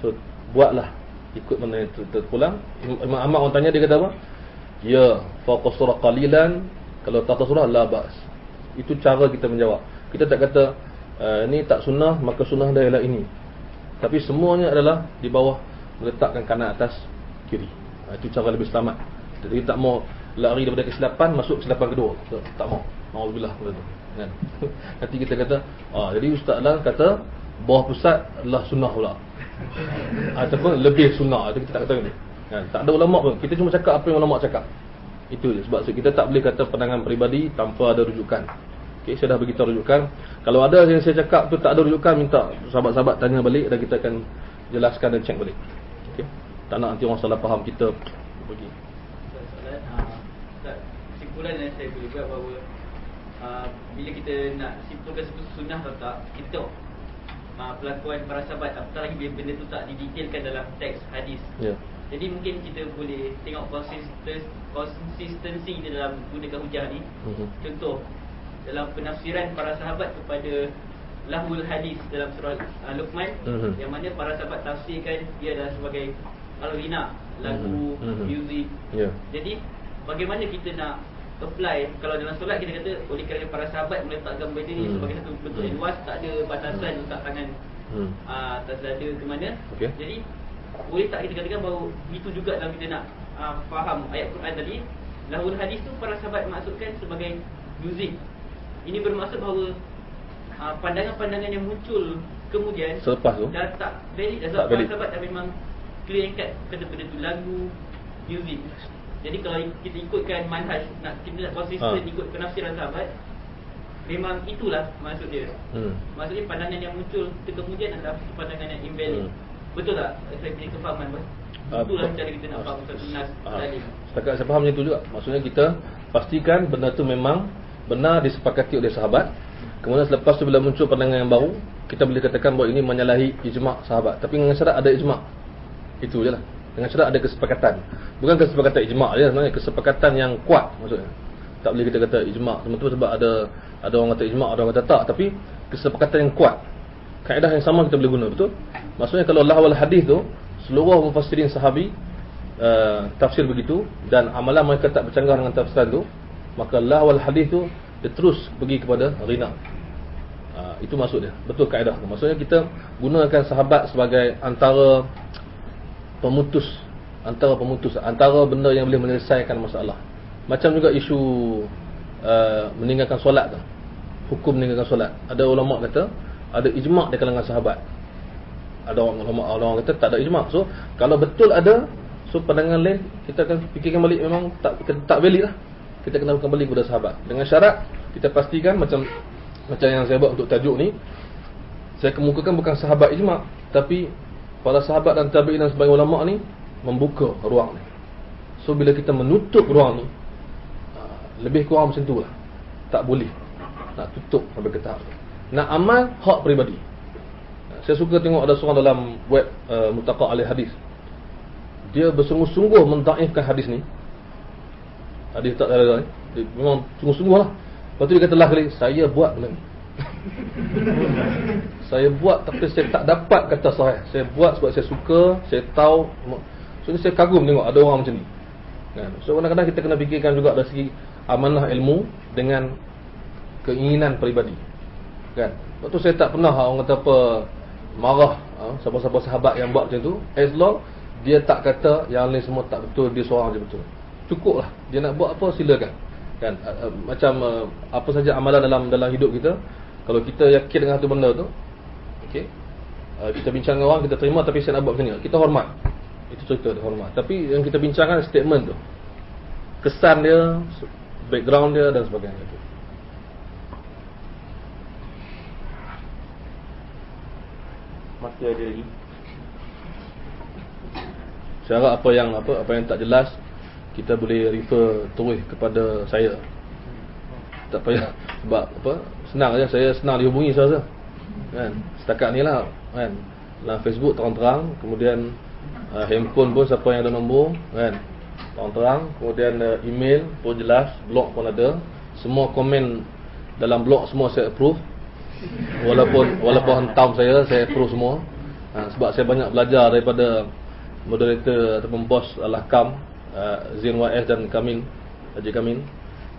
So buatlah ikut mana yang terpulang. Imam Ahmad orang tanya, dia kata apa? Ya, faqasura qalilan, kalau tak surah la bas. Itu cara kita menjawab. Kita tak kata ni tak sunnah maka sunnah dia ialah ini. Tapi semuanya adalah di bawah meletakkan kanan atas kiri. Itu cara lebih selamat. Jadi tak mau lari daripada kesilapan masuk kesilapan kedua. Tak mau. Alhamdulillah betul. Kan? Nanti kita kata, jadi Ustaz Lan kata bawah pusat adalah sunnah pula. Ataupun lebih sunnah. Itu kita tak kata ni. Kan? Tak ada ulama pun. Kita cuma cakap apa yang ulama cakap. Itu je. Sebab kita tak boleh kata pandangan peribadi tanpa ada rujukan. Okey, saya dah beritahu rujukan. Kalau ada yang saya cakap tu tak ada rujukan, minta sahabat-sahabat tanya balik dan kita akan jelaskan dan cek balik. Okey. Tak nak nanti orang salah faham kita pergi. Kesimpulan yang saya boleh buat bahawa bila kita nak simpulkan sunnah atau tak, kita pelakuan para sahabat, apatah lagi bila benda tu tak didetailkan dalam teks hadis. Ya. Jadi mungkin kita boleh tengok konsistensi di dalam gunakan hujah ni. Contoh dalam penafsiran para sahabat kepada lahul hadis dalam surah Luqman, yang mana para sahabat tafsirkan dia adalah sebagai al-ghina, lagu, muzik. Jadi bagaimana kita nak apply kalau dalam solat kita kata oleh kerana para sahabat meletakkan benda ni sebagai satu bentuk luas, tak ada batasan letak tangan atas dada ke mana. Jadi boleh tak kita katakan bahawa itu juga dalam kita nak faham ayat Quran tadi, lahul hadis tu para sahabat maksudkan sebagai muzik. Ini bermaksud bahawa pandangan-pandangan yang muncul kemudian selepas tu dah tak valid, dah sebab para sahabat dah memang clear and cut kata benda tu lagu, muzik. Jadi kalau kita ikutkan manhaj, kita nak konsisten ikut penafsiran sahabat, memang itulah maksud dia. Maksudnya pandangan yang muncul kemudian adalah pandangan yang invalid. Betul tak? Saya punya kefahaman bos. Itulah cara kita nak faham satu nas tadi. Setakat saya faham macam tu juga. Maksudnya kita pastikan benda tu memang benar disepakati oleh sahabat. Kemudian selepas tu bila muncul pandangan yang baru, kita boleh katakan bahawa ini menyalahi ijma' sahabat. Tapi dengan syarat ada ijma'. Itu je lah. Dengan syarat ada kesepakatan. Bukan kesepakatan ijma' je sebenarnya, kesepakatan yang kuat maksudnya. Tak boleh kita kata ijma' semata sebab ada orang kata ijma', ada orang kata tak. Tapi kesepakatan yang kuat, kaedah yang sama kita boleh guna, betul? Maksudnya kalau lahwal hadis tu, seluruh mufassirin sahabi tafsir begitu, dan amalan mereka tak bercanggah dengan tafsiran tu, maka lahwal hadis tu dia terus pergi kepada rina. Itu maksud dia. Betul kaedah tu. Maksudnya kita gunakan sahabat sebagai antara pemutus, antara benda yang boleh menyelesaikan masalah. Macam juga isu meninggalkan solat tu. Hukum meninggalkan solat. Ada ulama kata ada ijma' di kalangan sahabat. Ada orang kata tak ada ijma'. So kalau betul ada, so pandangan lain kita akan fikirkan balik memang tak valid lah. Kita kena kembali kepada sahabat. Dengan syarat kita pastikan macam yang saya buat untuk tajuk ni, saya kemukakan bukan sahabat ijma', tapi para sahabat dan tabi'in dan sebagai ulama ni membuka ruang ni. So bila kita menutup ruang ni, lebih kurang macam tu lah. Tak boleh nak tutup sampai ke tahap tu. Nak amal hak peribadi. Saya suka tengok ada seorang dalam web Mutaqa Ahli Hadis. Dia bersungguh-sungguh mentaifkan hadis ni. Hadis tak ada ni. Dia memang sungguh-sungguh lah. Lepas tu dia kata lah kali, saya buat benda ni. Saya buat tapi saya tak dapat kata sahih. Saya buat sebab saya suka, saya tahu. So saya kagum tengok ada orang macam ni. So kadang-kadang kita kena fikirkan juga dari segi amanah ilmu dengan keinginan peribadi. Kan? Lepas tu saya tak pernah orang kata apa marah siapa-siapa sahabat yang buat macam tu, as long dia tak kata yang lain semua tak betul, dia seorang je betul. Cukuplah. Dia nak buat apa silakan. Kan? Macam apa saja amalan dalam hidup kita, kalau kita yakin dengan satu benda tu, okey. Kita bincang dengan orang, kita terima, tapi saya nak buat macam ni. Kita hormat. Itu cerita dia hormat. Tapi yang kita bincangkan statement tu. Kesan dia, background dia dan sebagainya tu. Masih ada lagi. Saya harap apa yang tak jelas kita boleh refer terus kepada saya. Tak payah sebab senang aja, saya senang dihubungi saya rasa. Kan? Setakat ni lah kan. Dalam Facebook terang-terang, kemudian handphone pun siapa yang ada nombor kan. Terang-terang, kemudian email pun jelas, blog pun ada. Semua komen dalam blog semua saya approve. Walaupun hentam saya approve semua. Sebab saya banyak belajar daripada moderator ataupun bos Al-Hakam, Zain YS dan Kamin, Haji Kamin.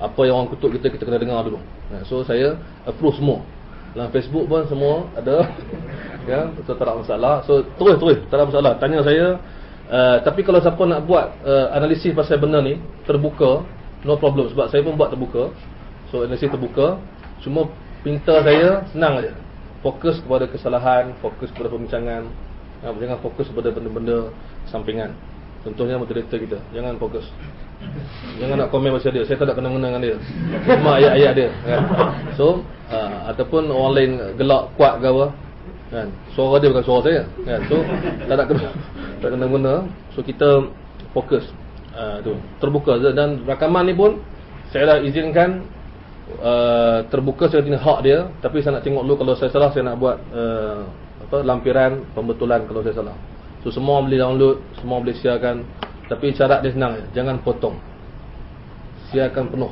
Apa yang orang kutuk kita kena dengar dulu. So saya approve semua. Dalam Facebook pun semua ada. Ya, betul, tak ada masalah. So terus tak ada masalah. Tanya saya. Tapi kalau siapa nak buat analisis pasal benda ni terbuka, no problem. Sebab saya pun buat terbuka. So analisis terbuka. Cuma pinta saya senang aja. Fokus kepada kesalahan, fokus kepada perbincangan. Jangan fokus kepada benda-benda sampingan. Contohnya moderator kita, jangan fokus. Jangan nak komen pasal dia. Saya tak ada kena-mena dengan dia. Cuma ayat-ayat dia kan. So ataupun orang lain gelak kuat ke apa kan. Suara dia bukan suara saya kan. So tak kena-mena. So kita fokus tu terbuka. Dan rakaman ni pun saya dah izinkan terbuka secara hak dia. Tapi saya nak tengok dulu, kalau saya salah saya nak buat lampiran pembetulan kalau saya salah. So semua boleh download, semua boleh siarkan. Tapi syarat dia senang, jangan potong. Siarkan penuh.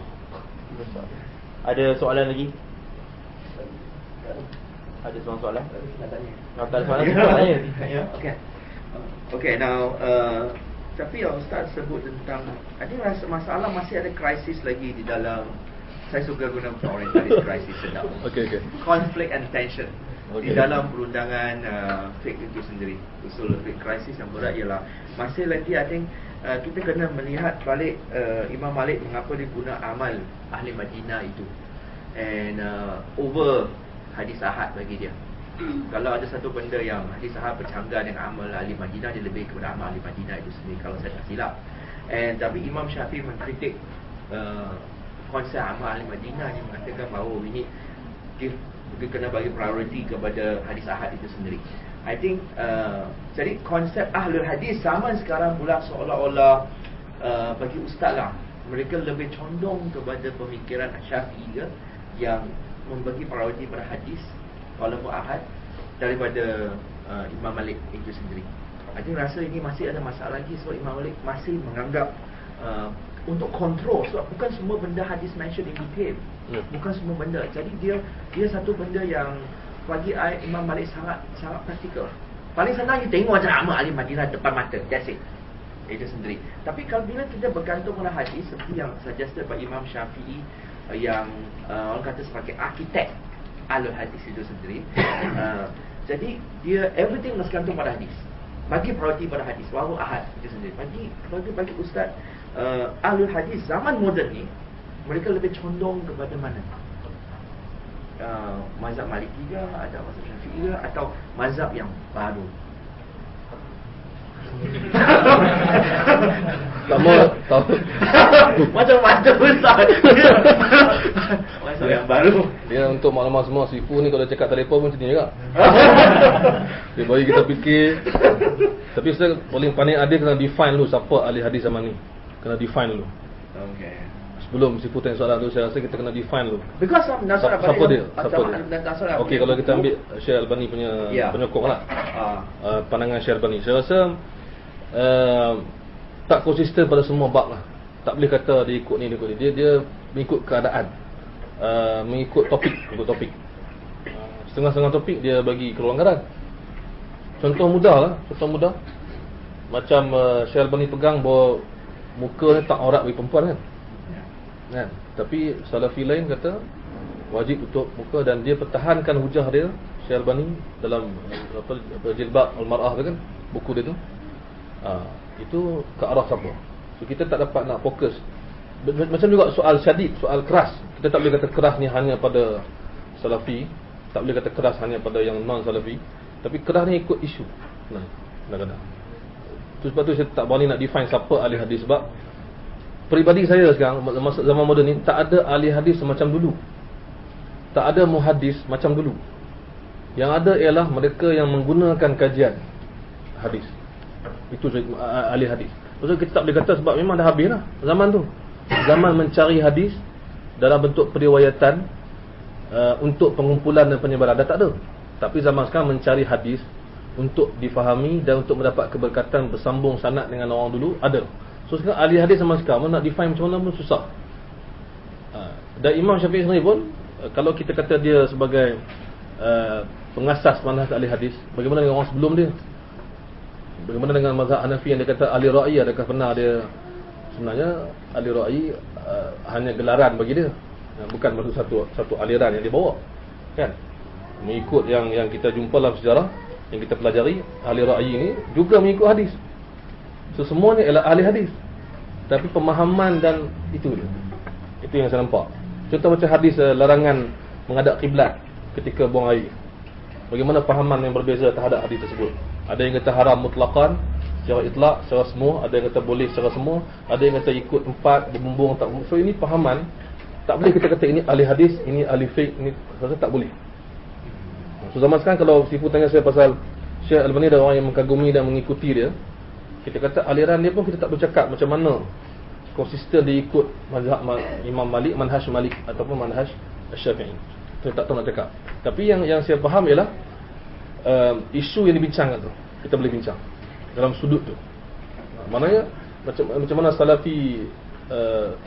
Ada soalan lagi? Ada soalan? Tak ada soalan, tanya. Okay, now tapi yang Ustaz sebut tentang ada rasa masalah masih ada krisis lagi di dalam. Saya suka guna orientalis krisis sedap. Okay. Conflict and tension. di dalam perundangan fake itu sendiri. Usul fake crisis yang berat ialah masih lagi I think kita kena melihat balik Imam Malik mengapa dia guna amal ahli Madinah itu and over hadis ahad bagi dia. Kalau ada satu benda yang hadis ahad bercanggah dengan amal ahli Madinah, dia lebih kepada amal ahli Madinah itu sendiri kalau saya tak silap. Tapi Imam Syafi'i mengkritik konsep amal ahli Madinah, dia mengatakan bahawa ini dia kena bagi priority kepada hadis ahad itu sendiri. I think jadi konsep ahlul hadis zaman sekarang pula seolah-olah bagi ustaz lah, mereka lebih condong kepada pemikiran Syafi'i yang membagi priority pada hadis walaupun ahad daripada Imam Malik itu sendiri. I think rasa ini masih ada masalah lagi sebab Imam Malik masih menganggap untuk kontrol, sebab bukan semua benda hadis mention in detail, bukan semua benda. Jadi dia satu benda yang bagi Imam Malik sangat praktikal. Paling senang you tengok aja amal ahli Madinah depan mata, that's it. Itu sendiri. Tapi kalau bila kita bergantung pada hadis seperti yang suggested by Imam Syafi'i yang orang kata sebagai arkitek ahlul hadis itu sendiri, jadi dia everything mesti gantung pada hadis, bagi priority pada hadis walau ahad itu sendiri. Bagi ustaz ahlul hadis zaman moden ni, mereka lebih condong kepada mana? Mazhab Maliki ke, atau mazhab Syafi'i ke, atau mazhab yang baru? Tahu. Macam-macam besar. Mazhab yang baru. Dia untuk maklumat semua, Sifu ni kalau cakap telefon pun macam ni juga. Dia bagi kita fikir. Tapi saya paling panik ada kena define dulu siapa ahli hadis zaman ni. Kena define dulu. Okay. Sebelum Sifu tanya soalan tu, saya rasa kita kena define dulu. Because siapa dia? Okey, kalau kita ambil Syekh Albani punya penyokong lah. Pandangan Syekh Albani, saya rasa tak konsisten pada semua bab lah. Tak boleh kata dia ikut ni, dia ikut ni. Dia mengikut keadaan, mengikut topik. Setengah-setengah topik dia bagi kelonggaran. Contoh mudah lah, macam Syekh Albani pegang bahawa muka ni tak aurat bagi perempuan kan. Tapi Salafi lain kata wajib tutup muka, dan dia pertahankan hujah dia Syekh Albani dalam Jilbab Al-Mar'ah tu kan, buku dia tu. Itu ke arah siapa? So kita tak dapat nak fokus. Macam juga soal syadid, soal keras. Kita tak boleh kata keras ni hanya pada Salafi, tak boleh kata keras hanya pada yang non-Salafi. Tapi keras ni ikut isu. Kadang-kadang. Sebab tu saya tak berani nak define siapa ahli hadis, sebab peribadi saya sekarang masa zaman moden ni tak ada ahli hadis semacam dulu. Tak ada muhaddis macam dulu. Yang ada ialah mereka yang menggunakan kajian hadis. Itu ahli hadis. Maksudnya kita tak boleh kata sebab memang dah habis lah zaman tu. Zaman mencari hadis dalam bentuk periwayatan untuk pengumpulan dan penyebaran dah tak ada. Tapi zaman sekarang mencari hadis untuk difahami dan untuk mendapat keberkatan bersambung sanad dengan orang dulu ada. So sekarang ahli hadis zaman sekarang nak define macam mana pun susah. Dan Imam Syafi'i sendiri pun, kalau kita kata dia sebagai pengasas manhaj ahli hadis, bagaimana dengan orang sebelum dia? Bagaimana dengan mazhab Hanafi yang dia kata ahli ra'i? Adakah benar dia sebenarnya ahli ra'i hanya gelaran bagi dia, bukan maksud satu aliran yang dia bawa kan? Mengikut yang kita jumpa dalam sejarah, yang kita pelajari, ahli ra'i ini juga mengikut hadis. So semuanya ialah ahli hadis, tapi pemahaman dan itu yang saya nampak. Contoh macam hadis larangan menghadap kiblat ketika buang air. Bagaimana pahaman yang berbeza terhadap hadis tersebut? Ada yang kata haram mutlaqan, secara itlaq, secara semua. Ada yang kata boleh secara semua. Ada yang kata ikut tempat, berbumbung tak. So ini pahaman, tak boleh kita kata ini ahli hadis, ini ahli fiqh, ini rasa tak boleh. So zaman sekarang kalau Sifu tanya saya pasal Syekh Albani, ada orang yang mengkagumi dan mengikuti dia, kita kata aliran dia pun kita tak bercakap macam mana konsisten dia ikut mazhab Imam Malik, manhaj Malik ataupun manhaj Syafi'i. Saya tak tahu nak cakap. Tapi yang saya faham ialah isu yang dibincangkan tu kita boleh bincang dalam sudut tu. Maknanya macam mana Salafi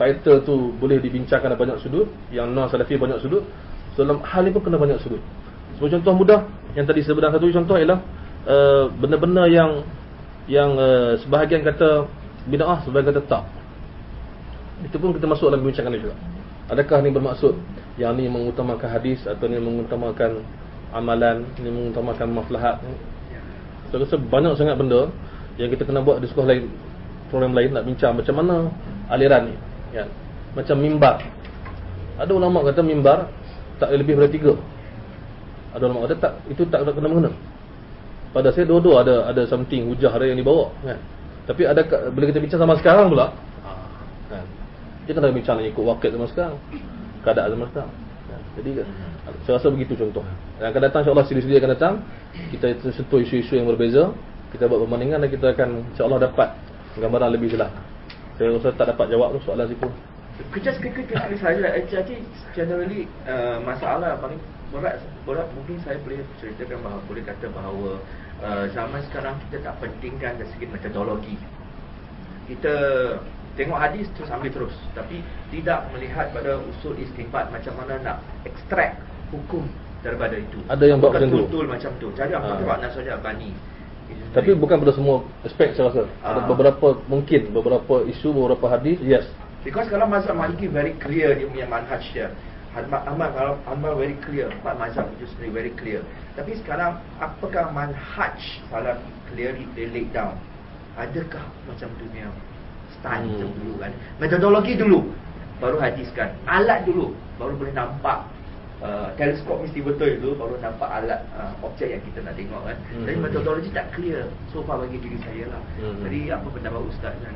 title tu boleh dibincangkan dalam banyak sudut, yang non-Salafi banyak sudut. So dalam hal ni pun kena banyak sudut. Sebagai contoh mudah yang tadi saya berikan satu contoh ialah benda-benda yang sebahagian kata bid'ah, sebahagian kata tak. Itu pun kita masuk dalam perbincangan ni juga. Adakah ni bermaksud yang ni mengutamakan hadis atau ni mengutamakan amalan, ini mengutamakan maslahat. Saya rasa banyak sangat benda yang kita kena buat di sekolah lain, program lain, nak bincang macam mana aliran ni, kan? Macam mimbar. Ada ulama kata mimbar tak lebih daripada 3. Ada ulama kata tak, itu tak kena mengena. Pada saya dua-dua ada something hujah ada yang dibawa, kan? Tapi ada bila kita bincang sama sekarang pula, kan? Kita kena bincang ikut wakil zaman sekarang, keadaan zaman sekarang. Jadi saya rasa begitu contoh. Dan akan datang insya-Allah siri-siri akan datang, kita sentuh isu-isu yang berbeza, kita buat perbandingan dan kita akan insya-Allah dapat gambaran lebih jelas. Saya rasa tak dapat jawab tu soalan situ. Just quickly saja. Jadi generally masalah paling berat mungkin saya boleh ceritakan bahawa boleh kata bahawa zaman sekarang kita tak pentingkan dari segi metodologi. Kita tengok hadis terus ambil terus, tapi tidak melihat pada usul istinbat macam mana nak ekstrak hukum daripada itu. Ada yang buat macam tu. Betul macam tu. Jadi apa sebab Nasrul Albani. Tapi bukan pada semua aspek saya rasa. Ada beberapa mungkin beberapa isu, beberapa hadis, yes. Because kalau mazhab Maliki very clear dia punya manhaj dia. Ahmad very clear. Empat mazhab itu sendiri very clear. Tapi sekarang apakah manhaj Salafi clearly they laid down? Adakah macam dunia stand dulu kan? Metodologi dulu baru hadiskan. Alat dulu baru boleh nampak. Teleskop mesti betul itu baru nampak alat objek yang kita nak tengok kan. Jadi metodologi tak clear so far bagi diri saya lah. Jadi apa pendapat Ustaz kan?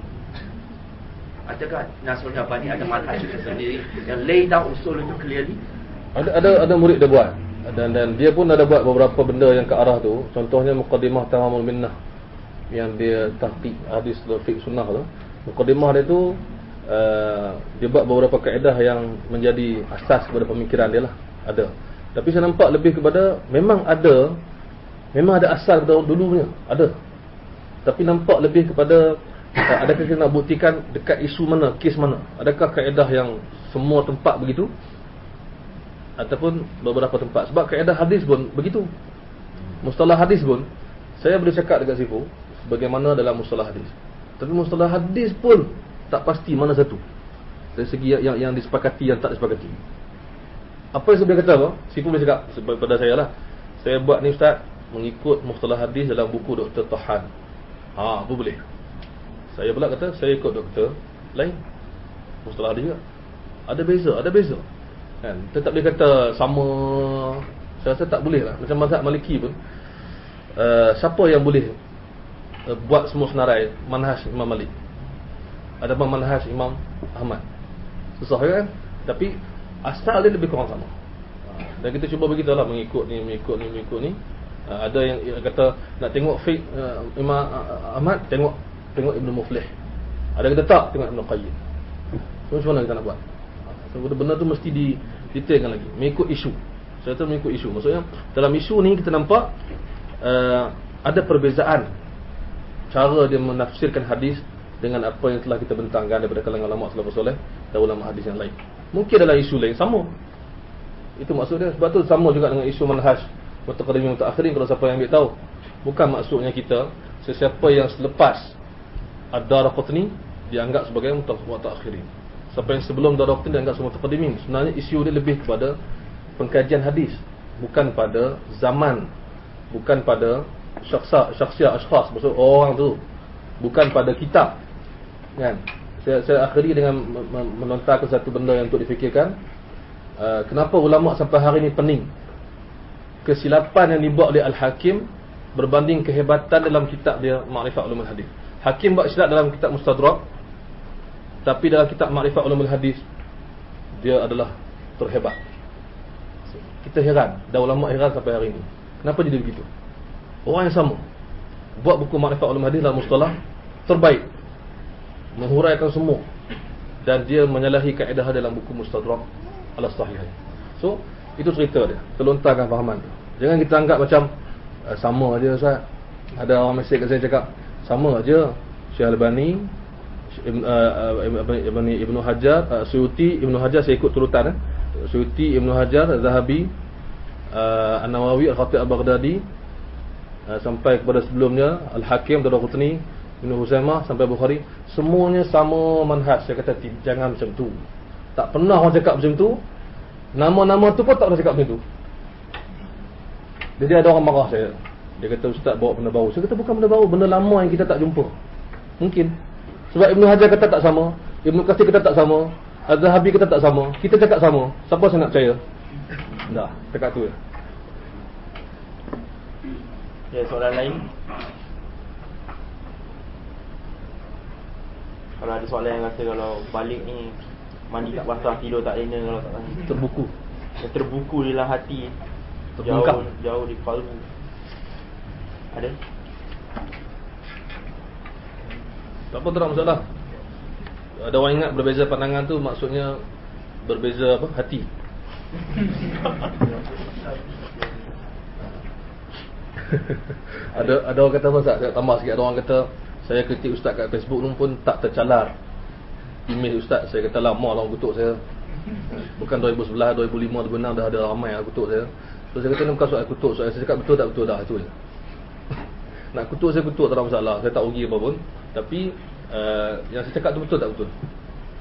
Adakah Nasrul Albani ada manhaj sendiri yang lay down usul itu clearly? Ada murid dia buat. Dan dia pun ada buat beberapa benda yang ke arah tu. Contohnya Muqaddimah Tamamul Minnah yang dia tahqiq hadis fiqh sunnah tu. Muqaddimah dia tu dia buat beberapa kaedah yang menjadi asas kepada pemikiran dia lah. Ada. Tapi saya nampak lebih kepada memang ada asal dulu punya. Ada. Tapi nampak lebih kepada adakah kita nak buktikan dekat isu mana, kes mana? Adakah kaedah yang semua tempat begitu? Ataupun beberapa tempat? Sebab kaedah hadis pun begitu. Mustalah hadis pun saya boleh cakap dekat situ bagaimana dalam mustalah hadis. Tapi mustalah hadis pun tak pasti mana satu. Dari segi yang disepakati, yang tak disepakati. Apa yang saya boleh kata apa? Sifu boleh cakap pada saya lah. Saya buat ni Ustaz mengikut mustalah hadis dalam buku Dr. Tahan. Apa boleh? Saya pula kata saya ikut doktor lain. Mustalah hadis juga. Ada beza. Kan? Kita tak boleh kata sama. Saya rasa tak boleh lah. Macam mazhab Maliki pun siapa yang boleh buat semua senarai manhaj Imam Malik? Ada manhaj Imam Ahmad. Susah kan? Tapi asal dia lebih kurang sama. Dan kita cuba begitulah mengikut ni. Ada yang kata nak tengok fiqh Imam Ahmad, tengok Ibnu Muflih. Ada kata tak, tengok Ibnu Qayyim. So macam mana kita nak buat? So benda tu mesti detailkan lagi. Mengikut isu. Saya kata mengikut isu. Maksudnya dalam isu ni kita nampak ada perbezaan cara dia menafsirkan hadis dengan apa yang telah kita bentangkan daripada kalangan ulama salafus soleh dan ulama hadis yang lain. Mungkin dalam isu lain sama. Itu maksudnya. Sebab tu sama juga dengan isu manhaj mutaqaddimin mutaakhirin. Kalau siapa yang ambil tahu, bukan maksudnya kita sesiapa yang selepas Ad-Daraqutni dianggap sebagai mutaakhirin. Siapa yang sebelum Ad-Daraqutni dianggap sebagai mutaqaddimin. Sebenarnya isu dia lebih kepada pengkajian hadis, bukan pada zaman, bukan pada syakhsiah ashkhas, maksud orang tu, bukan pada kitab. Kan? Saya akhiri dengan melontarkan satu benda yang untuk difikirkan. Kenapa ulama sampai hari ini pening kesilapan yang dibuat oleh Al-Hakim berbanding kehebatan dalam kitab dia Ma'rifat Ulumul Hadis. Hakim buat silap dalam kitab Mustadrak, tapi dalam kitab Ma'rifat Ulumul Hadis dia adalah terhebat. Kita heran, dan ulama heran sampai hari ini. Kenapa jadi begitu? Orang yang sama buat buku Ma'rifat Ulumul Hadis dalam mustalah terbaik, menghuraikan semua, dan dia menyalahi kaedah dalam buku Mustadrak Al-Sahihain. So itu cerita dia, terlontarkan fahaman tu. Jangan kita anggap macam sama aja Ustaz. Ada orang mesej kat saya cakap sama aja Syekh Albani, Ibnu Hajar, Suyuti, Ibnu Hajar saya ikut turutan Suyuti, Ibnu Hajar, Zahabi, An-Nawawi, Al-Khatib Al-Baghdadi, sampai kepada sebelumnya Al-Hakim, Ad-Daraqutni, Ibnu Huzaimah sampai Bukhari, semuanya sama manhaj. Saya kata jangan macam tu. Tak pernah orang cakap macam tu. Nama-nama tu pun tak pernah cakap macam tu. Jadi ada orang marah saya. Dia kata ustaz bawa benda baru. Saya kata bukan benda baru, benda lama yang kita tak jumpa. Mungkin sebab Ibnu Hajar kata tak sama, Ibnu Katsir kata tak sama, Az-Zahabi kata tak sama. Kita cakap sama. Siapa saya nak percaya? Dah, cakap tu je. Ya, soalan lain. Kalau ada soalan yang kata kalau balik ni mandi tak basah, tidur tak lena kalau tak mandi. Terbuku. Yang terbuku di dalam hati. Terbengkak. Jauh di kalbu. Ada? Tak apa, tak masalah. Ada orang ingat berbeza pandangan tu maksudnya berbeza apa? Hati. ada orang kata apa, saya tambah sikit. Ada orang kata saya kritik ustaz kat Facebook tu pun tak tercalar imej ustaz. Saya kata lama lah orang kutuk saya. Bukan 2011, 2005, 2006 dah ada ramai yang kutuk saya. So saya kata ni bukan soal kutuk, soal saya cakap betul tak betul dah, itu je. Nak kutuk saya kutuk, tak ada masalah. Saya tak rugi apa pun. Tapi yang saya cakap tu betul tak betul.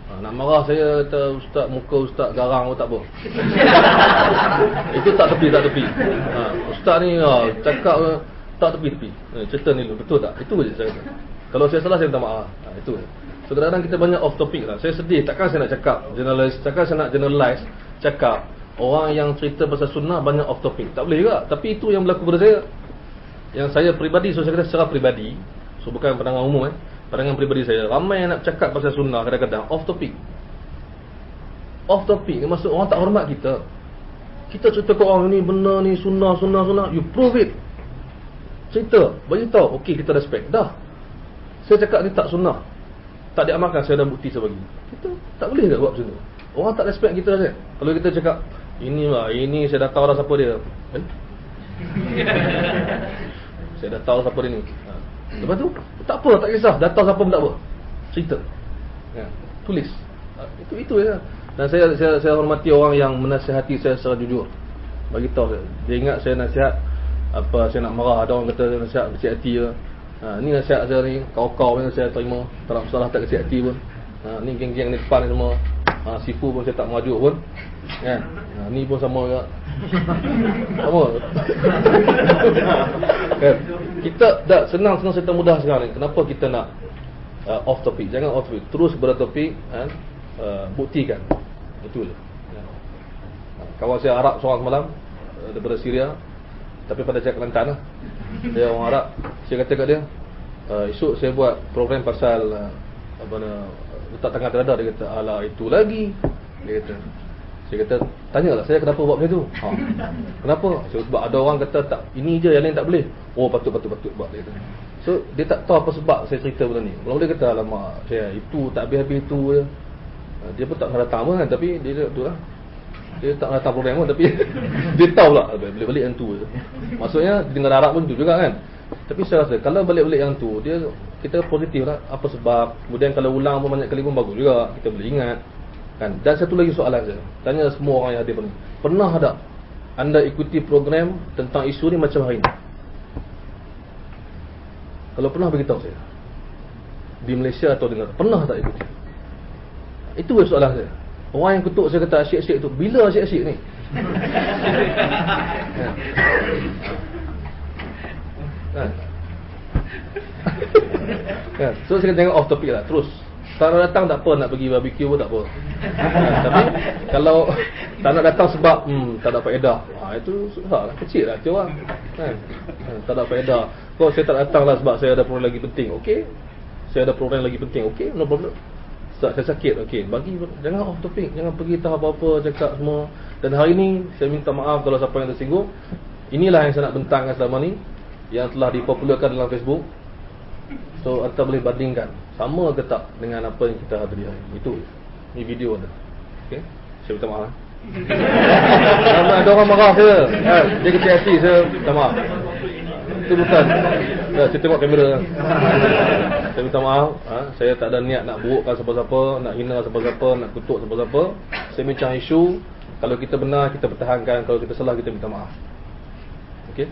Nak marah saya kata ustaz, muka ustaz garang pun tak apa. Itu tak tepi. Ustaz ni cakap tak tepi. Cerita ni betul tak? Itu je saya kata. Kalau saya salah saya minta maaf. Itu je. So kadang-kadang kita banyak off topic lah. Saya sedih, takkan saya nak cakap generalize cakap orang yang cerita pasal sunnah banyak off topic. Tak boleh juga. Tapi itu yang berlaku pada saya. Yang saya peribadi, so saya kata secara peribadi, so bukan pandangan umum pandangan peribadi saya, ramai yang nak cakap pasal sunnah kadang-kadang off topic. Off topic maksud orang tak hormat kita. Kita cerita ke orang ni benda ni sunnah, you prove it. Cerita, bagi tahu, okey kita respect. Dah. Saya cakap ni tak sunnah, tak diamalkan, saya ada bukti saya bagi. Kita tak boleh tak buat macam tu. Orang tak respect kita saja. Kalau kita cakap ini saya dah tahu dah siapa dia. Saya dah tahu siapa dia ni. Lepas tu tak apa, tak kisah, dah tahu siapa pun tak apa. Cerita. Tulis. Itu je. Dan saya hormati orang yang menasihati saya secara jujur. Bagi tahu saya. Dia ingat saya nasihat apa saya nak marah, ada orang kata nasihat kecil hati je. Ni nasihat saya ni, kau-kau ni saya terima, tak ada masalah, tak kecil hati pun. Ni geng-geng ni depan ni semua. Sifu pun saya tak merajuk pun. Ni pun sama juga. Sama. Kita dah senang cerita mudah sekarang ni. Kenapa kita nak off topic? Jangan off topic, terus pada topik, buktikan. Betul. Kawan saya Arab seorang semalam daripada Syria, tapi pada cakap Kelantan lah. Dia orang Arab. Saya kata kat dia, esok saya buat program pasal letak tangan terhadap. Dia kata, alah itu lagi. Dia kata, saya kata, tanyalah saya kenapa buat macam tu. Kenapa? Sebab ada orang kata tak, ini je, yang lain tak boleh. Oh patut buat, dia kata. So dia tak tahu apa sebab saya cerita benda ni. Kalau dia kata, alamak saya itu tak habis-habis itu je. Dia pun tak pernah datang pun kan. Tapi dia tu lah, dia tak pernah datang program pun. Tapi dia tahu lah balik-balik yang tu je. Maksudnya dengar Arab pun tu juga kan. Tapi saya rasa kalau balik-balik yang tu, kita positif lah. Apa sebab. Kemudian kalau ulang pun banyak kali pun bagus juga, kita boleh ingat kan. Dan satu lagi soalan saya, tanya semua orang yang hadir ni, pernah tak anda ikuti program tentang isu ni macam hari ni? Kalau pernah, beritahu saya. Di Malaysia atau dengar, pernah tak ikuti? Itu soalan saya. Orang yang kutuk saya kata asyik-asyik tu, bila asyik-asyik ni? Kan? So saya jangan off topic lah. Terus tak nak datang tak apa, nak pergi barbecue pun tak apa. Tapi kalau tak nak datang sebab tak ada faedah, itu susah lah, kecil lah hati orang kan? Tak ada faedah. Kalau saya tak datang lah sebab saya ada program lagi penting, okey. Saya ada program lagi penting, okey, no problem. Saya sakit, okey. Jangan off topic, jangan pergi tahu apa-apa, cakap semua. Dan hari ni saya minta maaf kalau siapa yang tersinggung. Inilah yang saya nak bentangkan selama ni, yang telah dipopularkan dalam Facebook. So anda boleh bandingkan sama ke tak dengan apa yang kita hadiri hari itu. Ni video ada. Okey. Saya minta maaf. Ada orang marah saya. Dia kecil hati, saya minta maaf. Itu bukan. Saya tengok kamera. Saya minta maaf. Saya tak ada niat nak burukkan siapa-siapa, nak hina siapa-siapa, nak kutuk siapa-siapa. Saya bincang isu. Kalau kita benar, kita pertahankan. Kalau kita salah, kita minta maaf. Okey.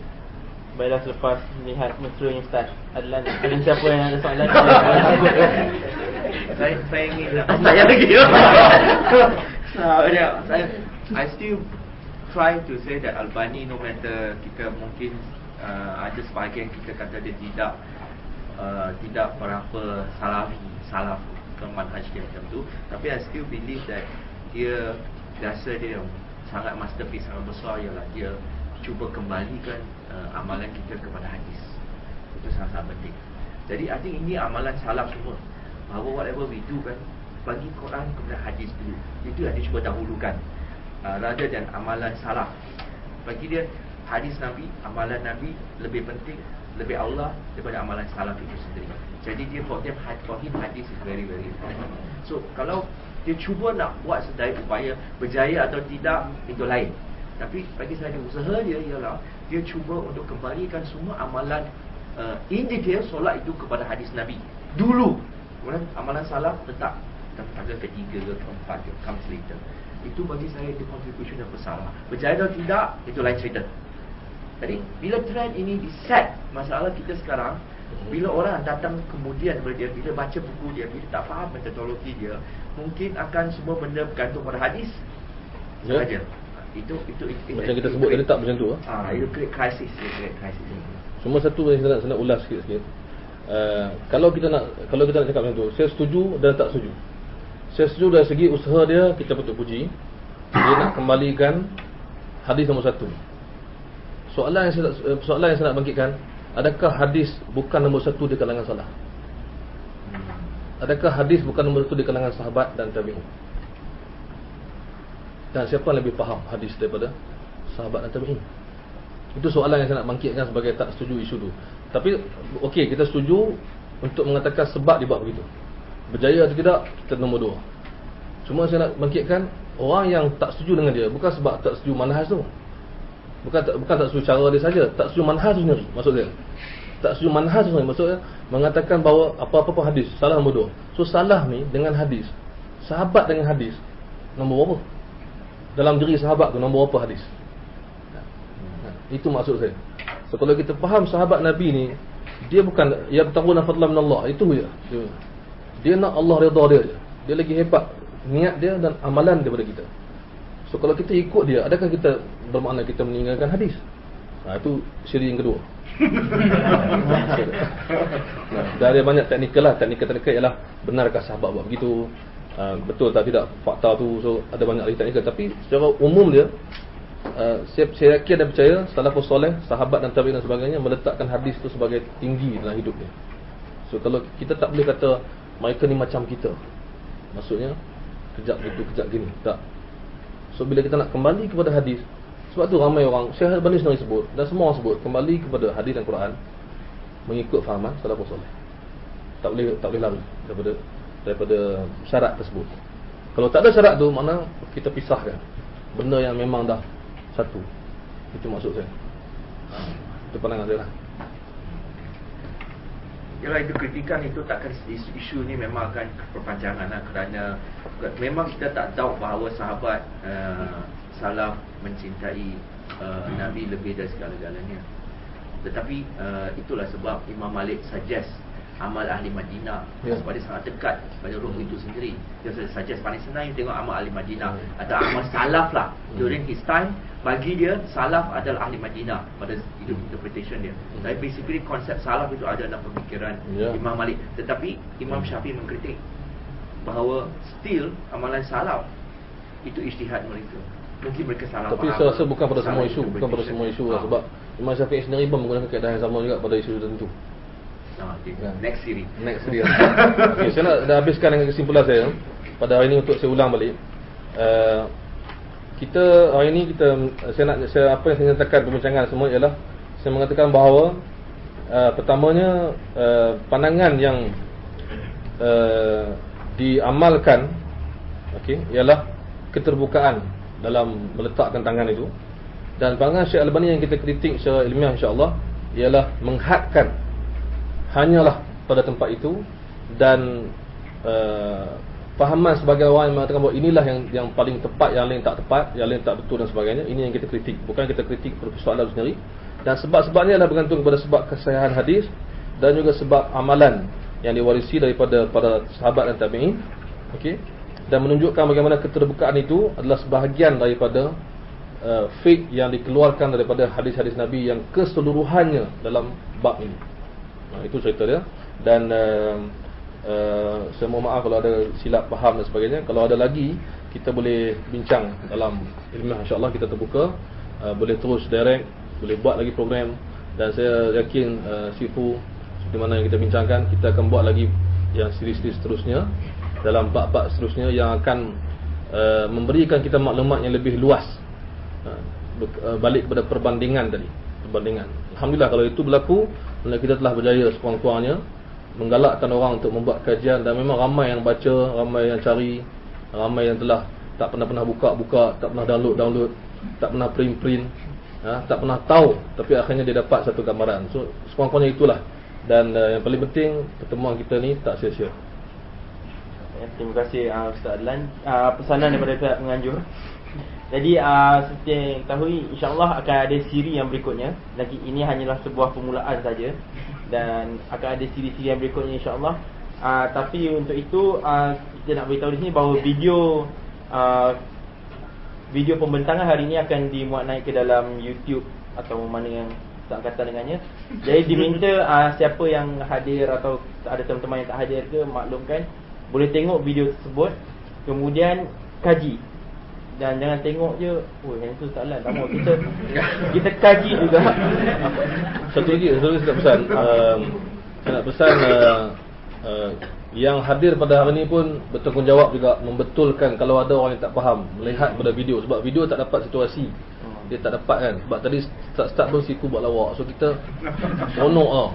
Baiklah, selepas melihat mesranya Ustaz Adlan, ada siapa yang ada soalan? Saya ingin nak tanya lagi. I still try to say that Albani, no matter kita mungkin ada sebahagian kita kata dia tidak berapa salaf ke manhaj dia macam tu, tapi I still believe that dia rasa dia sangat masterpiece, sangat besar, ialah dia cuba kembalikan amalan kita kepada hadis. Itu sangat-sangat penting. Jadi I think ini amalan salaf semua, bahawa whatever we do kan, bagi Quran kepada hadis dulu. Itu yang dia cuba dahulukan, rather than amalan salaf. Bagi dia hadis Nabi, amalan Nabi lebih penting, lebih Allah daripada amalan salaf itu sendiri. Jadi dia for him hadis is very very important. So kalau dia cuba nak buat sedaya upaya, berjaya atau tidak itu lain. Tapi bagi saya usaha dia ialah dia cuba untuk kembalikan semua amalan in detail solat itu kepada hadis Nabi dulu. Kemudian amalan salaf letak pada ketiga ke keempat ke, comes later. Itu bagi saya itu contribution yang besar. Berjaya atau tidak itu lain cerita. Jadi bila trend ini di set, masalah kita sekarang, bila orang datang kemudian bila baca buku dia, bila tak faham metodologi dia, mungkin akan semua benda bergantung pada hadis saja. Itu macam kita sebut tadi tak macam tu. Itu create crisis. Cuma satu yang saya nak ulas sikit. Kalau kita nak cakap macam tu, saya setuju dan tak setuju. Saya setuju dari segi usaha dia, kita patut puji. Dia nak kembalikan hadis nombor 1. Soalan yang saya nak bangkitkan, adakah hadis bukan nombor 1 di kalangan salaf? Adakah hadis bukan nombor 1 di kalangan sahabat dan tabi'in? Dan siapa yang lebih faham hadis daripada sahabat dan tabi'in? Itu soalan yang saya nak bangkitkan sebagai tak setuju isu tu. Tapi okey, kita setuju untuk mengatakan sebab dia buat begitu. Berjaya atau tidak, kita nombor 2. Cuma saya nak bangkitkan orang yang tak setuju dengan dia, bukan sebab tak setuju manhaj tu. Bukan tak setuju cara dia saja, tak setuju manhaj tu sendiri. Maksud dia tak setuju manhaj tu sendiri, maksudnya mengatakan bahawa apa-apa pun hadis salah nombor 2. So salah ni dengan hadis, sahabat dengan hadis, nombor berapa? Dalam diri sahabat tu nombor berapa hadis? Itu maksud saya. So kalau kita faham sahabat Nabi ni, dia bukan ya bertawuna fadlan min Allah, itu je. Dia nak Allah redha dia je. Dia lagi hebat niat dia dan amalan daripada kita. So kalau kita ikut dia, adakah kita bermakna kita meninggalkan hadis? Itu siri yang kedua. Dari banyak teknikal lah. Teknikal ialah benarkah sahabat buat begitu, betul tak tidak fakta tu. So ada banyak lagi teknikal. Tapi secara umum dia, saya yakin dan percaya salafus soleh, sahabat dan tabi'in dan sebagainya meletakkan hadis tu sebagai tinggi dalam hidup dia. So kalau kita tak boleh kata mereka ni macam kita, maksudnya kejap gitu, kejap gini, tak. So bila kita nak kembali kepada hadis, sebab tu ramai orang, Syekh Albani sendiri sebut dan semua orang sebut, kembali kepada hadis dan Quran mengikut fahaman salafus soleh. Tak boleh lari daripada syarat tersebut. Kalau tak ada syarat tu, makna kita pisahkan benda yang memang dah satu. Itu maksud saya. Itu pandangan saya lah. Yalah, itu kritikan itu takkan, isu ni memang akan perpanjangan lah, kerana memang kita tak tahu bahawa sahabat salaf mencintai Nabi lebih dari segala-galanya. Tetapi itulah sebab Imam Malik suggest amal ahli Madinah, sebab dia sangat dekat pada ruh itu sendiri. Dia suggest paling senang tengok amal ahli Madinah atau amal salaf lah. During his time, bagi dia salaf adalah ahli Madinah pada interpretation dia. Tapi basically konsep salaf itu ada dalam pemikiran Imam Malik. Tetapi Imam Syafi'i mengkritik bahawa still amalan salaf itu ijtihad mereka. Mungkin mereka salah tapi faham. Tapi saya rasa bukan pada semua isu, bukan pada semua isu lah. Sebab Imam Syafi'i sendiri pun menggunakan kaedah yang sama juga pada isu tertentu. Next series. Okay, saya nak dah habiskan dengan kesimpulan saya pada hari ini untuk saya ulang balik. Kita hari ini apa yang saya nyatakan perbincangan semua ialah saya mengatakan bahawa pertamanya pandangan yang diamalkan ialah keterbukaan dalam meletakkan tangan itu, dan pandangan Syekh Albani yang kita kritik secara ilmiah insya-Allah ialah menghadkan hanyalah pada tempat itu, dan fahaman sebagai orang yang mengatakan bahawa inilah yang paling tepat, yang lain tak tepat, yang lain tak betul dan sebagainya. Ini yang kita kritik, bukan kita kritik persoalan sendiri. Dan sebab-sebabnya adalah bergantung kepada sebab kesahihan hadis dan juga sebab amalan yang diwarisi daripada para sahabat dan tabi'in. Dan menunjukkan bagaimana keterbukaan itu adalah sebahagian daripada fiqh yang dikeluarkan daripada hadis-hadis Nabi yang keseluruhannya dalam bab ini. Itu cerita dia. Dan saya mohon maaf kalau ada silap faham dan sebagainya. Kalau ada lagi, kita boleh bincang dalam ilmiah, insya-Allah kita terbuka. Boleh terus direct, boleh buat lagi program. Dan saya yakin Sifu, seperti mana yang kita bincangkan, kita akan buat lagi yang siri-siri seterusnya, dalam bab-bab seterusnya yang akan memberikan kita maklumat yang lebih luas, balik kepada perbandingan tadi. Perbandingan. Alhamdulillah kalau itu berlaku, kita telah berjaya sekurang-kurangnya menggalakkan orang untuk membuat kajian. Dan memang ramai yang baca, ramai yang cari, ramai yang telah tak pernah buka-buka, tak pernah download, tak pernah print, tak pernah tahu, tapi akhirnya dia dapat satu gambaran. So sekurang-kurangnya itulah. Dan yang paling penting, pertemuan kita ni tak sia-sia. Terima kasih Ustaz Adlan. Pesanan daripada pihak penganjur. Jadi seperti yang ketahui, insya-Allah akan ada siri yang berikutnya. Lagi ini hanyalah sebuah permulaan saja, dan akan ada siri-siri yang berikutnya insya-Allah. Tapi untuk itu kita nak beritahu di sini bahawa video pembentangan hari ini akan dimuat naik ke dalam YouTube atau mana yang tak kata dengannya. Jadi diminta siapa yang hadir atau ada teman-teman yang tak hadir ke, maklumkan, boleh tengok video tersebut, kemudian kaji. Dan jangan tengok je, yang tu tak lah, tak mau. Kita kaji juga. Satu lagi saya nak pesan. Saya nak pesan yang hadir pada hari ini pun bertanggungjawab juga membetulkan kalau ada orang yang tak faham melihat pada video. Sebab video tak dapat situasi, dia tak dapat kan. Sebab tadi start pun Sifu buat lawak, so kita seronok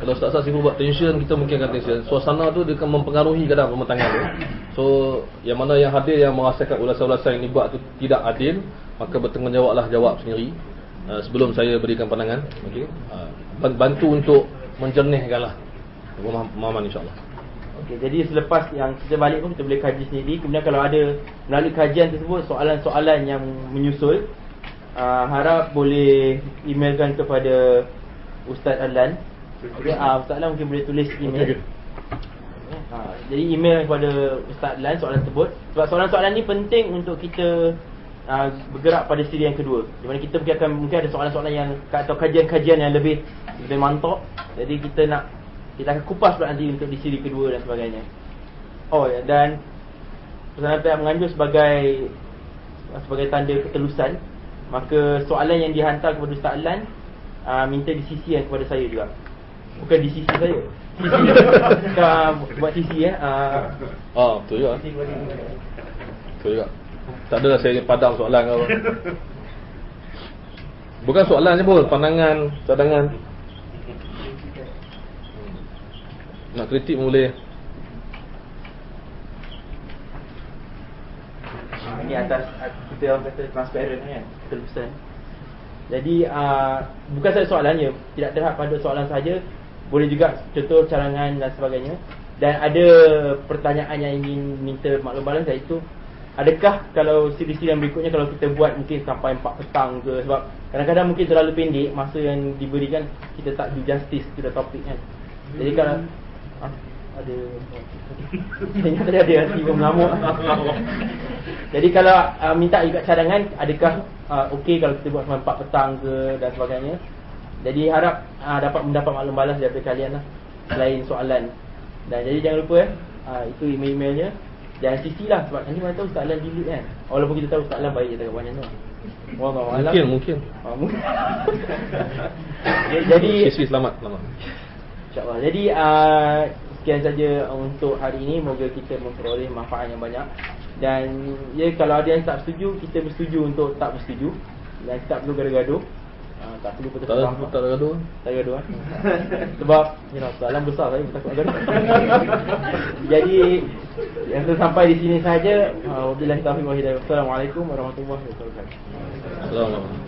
Kalau start Sifu buat tension, kita mungkin akan tension. Suasana tu dia akan mempengaruhi kadang pembentangan tu. So yang mana yang hadir yang merasakan ulasan-ulasan yang dibuat tu tidak adil, maka bertanggungjawablah jawab sendiri sebelum saya berikan pandangan. Okey, bantu untuk menjernihkanlah pemahaman insya-Allah. Okey, jadi selepas yang kita balik pun kita boleh kaji sendiri. Kemudian kalau ada melalui kajian tersebut soalan-soalan yang menyusul, harap boleh emailkan kepada Ustaz Adlan. Okay, Ustaz Adlan mungkin boleh tulis email. Jadi email kepada Ustaz Adlan soalan tersebut. Sebab soalan-soalan ni penting untuk kita bergerak pada siri yang kedua, di mana kita mungkin ada soalan-soalan yang atau kajian-kajian yang lebih mantap. Jadi kita akan kupas pula nanti untuk di siri kedua dan sebagainya. Dan pesanan pihak menganjur sebagai tanda ketelusan, maka soalan yang dihantar kepada Ustaz Adlan minta disisikan kepada saya juga. Bukan di sisi saya, buat sisi betul juga. Betul juga. Tak adalah saya padam soalan kau. Bukan soalan je pun, pandangan, cadangan. Nak kritik pun boleh. Ini atas kita orang kata transparent kan, ketelusan. Jadi bukan sahaja soalannya, tidak terhad pada soalan saja, boleh juga contoh cadangan dan sebagainya. Dan ada pertanyaan yang ingin minta maklum balas, iaitu adakah kalau siri-siri yang berikutnya kalau kita buat mungkin sampai 4 petang ke, sebab kadang-kadang mungkin terlalu pendek masa yang diberikan, kita tak do justice to the topic kan. Jadi kalau ada saya tadi ada tiba mengamuk. Jadi kalau minta juga cadangan, adakah okey kalau kita buat sampai 4 petang ke dan sebagainya. Jadi harap dapat mendapat maklum balas daripada kalian lah, selain soalan. Dan jadi jangan lupa itu email-emailnya. Dan sisi lah, sebab nanti mana tahu Ustaz Alan delete kan. Walaupun kita tahu Ustaz Alan baik je tak banyak tu. Mungkin. Jadi sisi selamat. InsyaAllah. Jadi sekian saja untuk hari ini. Moga kita memperoleh manfaat yang banyak. Dan kalau ada yang tak bersetuju, kita bersetuju untuk tak bersetuju. Dan tak perlu gaduh-gaduh. Tak perlu betul tak gaduh. Tak gaduh sebab soalan besar saya takut gaduh. Jadi yang sampai di sini saja. Wabillahi taufiq wal hidayah. Assalamualaikum warahmatullahi wabarakatuh. Assalamualaikum.